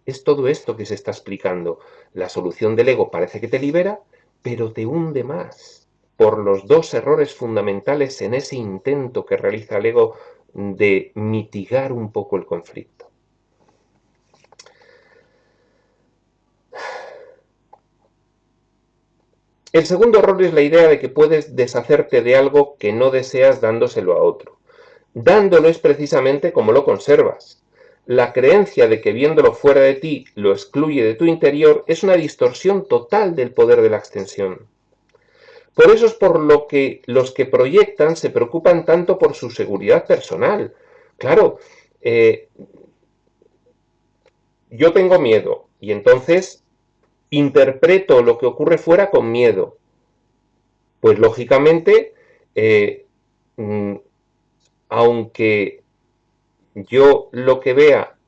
Es todo esto que se está explicando. La solución del ego parece que te libera, pero te hunde más por los dos errores fundamentales en ese intento que realiza el ego de mitigar un poco el conflicto. El segundo error es la idea de que puedes deshacerte de algo que no deseas dándoselo a otro. Dándolo es precisamente como lo conservas. La creencia de que viéndolo fuera de ti lo excluye de tu interior es una distorsión total del poder de la extensión. Por eso es por lo que los que proyectan se preocupan tanto por su seguridad personal. Claro, yo tengo miedo y entonces interpreto lo que ocurre fuera con miedo. Pues lógicamente, aunque yo lo que vea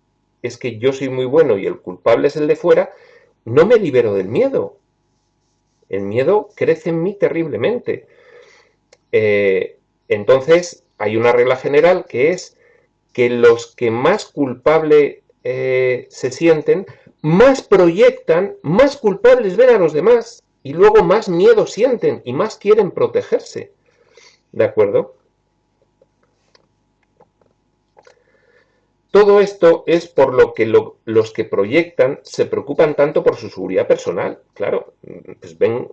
es que yo soy muy bueno y el culpable es el de fuera, no me libero del miedo. El miedo crece en mí terriblemente. Entonces, hay una regla general que es que los que más culpable se sienten, más proyectan, más culpables ven a los demás y luego más miedo sienten y más quieren protegerse. ¿De acuerdo? Todo esto es por lo que los que proyectan se preocupan tanto por su seguridad personal. Claro, pues ven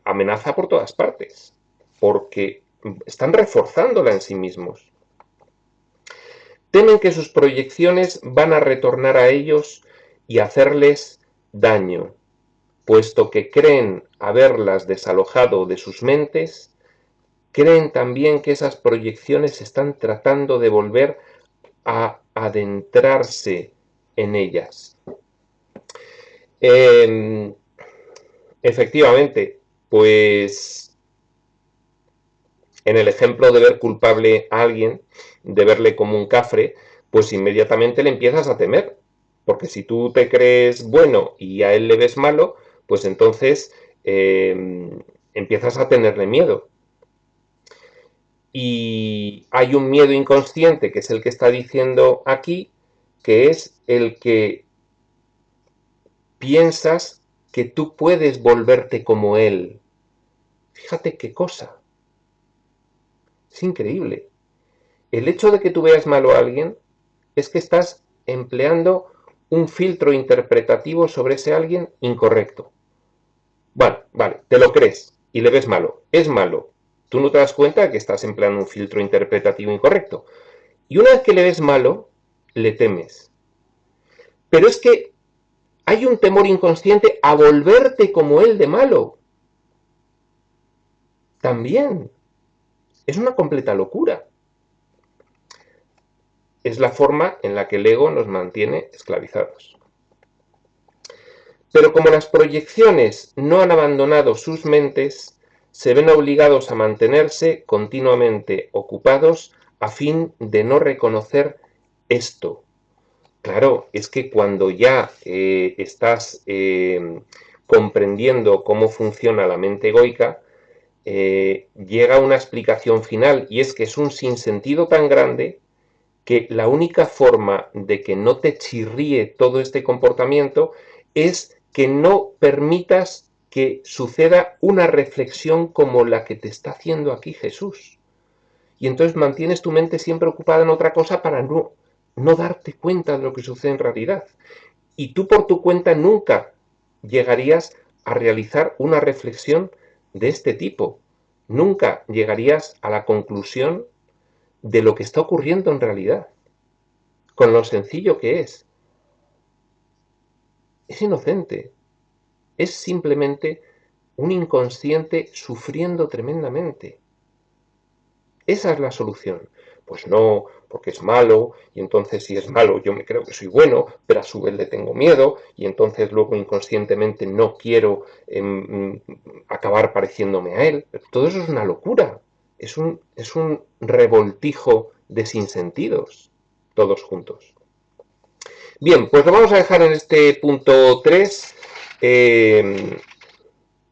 amenaza por todas partes, porque están reforzándola en sí mismos. Temen que sus proyecciones van a retornar a ellos y hacerles daño, puesto que creen haberlas desalojado de sus mentes, creen también que esas proyecciones están tratando de volver a adentrarse en ellas. Efectivamente, pues en el ejemplo de ver culpable a alguien, de verle como un cafre, pues inmediatamente le empiezas a temer. Porque si tú te crees bueno y a él le ves malo, pues entonces empiezas a tenerle miedo. Y hay un miedo inconsciente, que es el que está diciendo aquí, que es el que piensas que tú puedes volverte como él. Fíjate qué cosa. Es increíble. El hecho de que tú veas malo a alguien es que estás empleando un filtro interpretativo sobre ese alguien incorrecto. Bueno, vale, te lo crees y le ves malo. Es malo. Tú no te das cuenta de que estás empleando un filtro interpretativo incorrecto. Y una vez que le ves malo, le temes. Pero es que hay un temor inconsciente a volverte como él de malo. También. Es una completa locura. Es la forma en la que el ego nos mantiene esclavizados. Pero como las proyecciones no han abandonado sus mentes, se ven obligados a mantenerse continuamente ocupados a fin de no reconocer esto. Claro, es que cuando ya estás comprendiendo cómo funciona la mente egoica, llega una explicación final, y es que es un sinsentido tan grande que la única forma de que no te chirríe todo este comportamiento es que no permitas que suceda una reflexión como la que te está haciendo aquí Jesús. Y entonces mantienes tu mente siempre ocupada en otra cosa para no darte cuenta de lo que sucede en realidad. Y tú por tu cuenta nunca llegarías a realizar una reflexión de este tipo. Nunca llegarías a la conclusión de lo que está ocurriendo en realidad, con lo sencillo que es. Es inocente. Es simplemente un inconsciente sufriendo tremendamente. Esa es la solución. Pues no, porque es malo, y entonces si es malo yo me creo que soy bueno, pero a su vez le tengo miedo, y entonces luego inconscientemente no quiero acabar pareciéndome a él. Todo eso es una locura. Es un revoltijo de sinsentidos, todos juntos. Bien, pues lo vamos a dejar en este punto 3.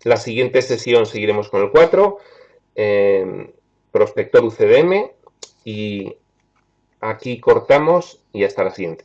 La siguiente sesión seguiremos con el 4. Prospector UCDM, y aquí cortamos y hasta la siguiente.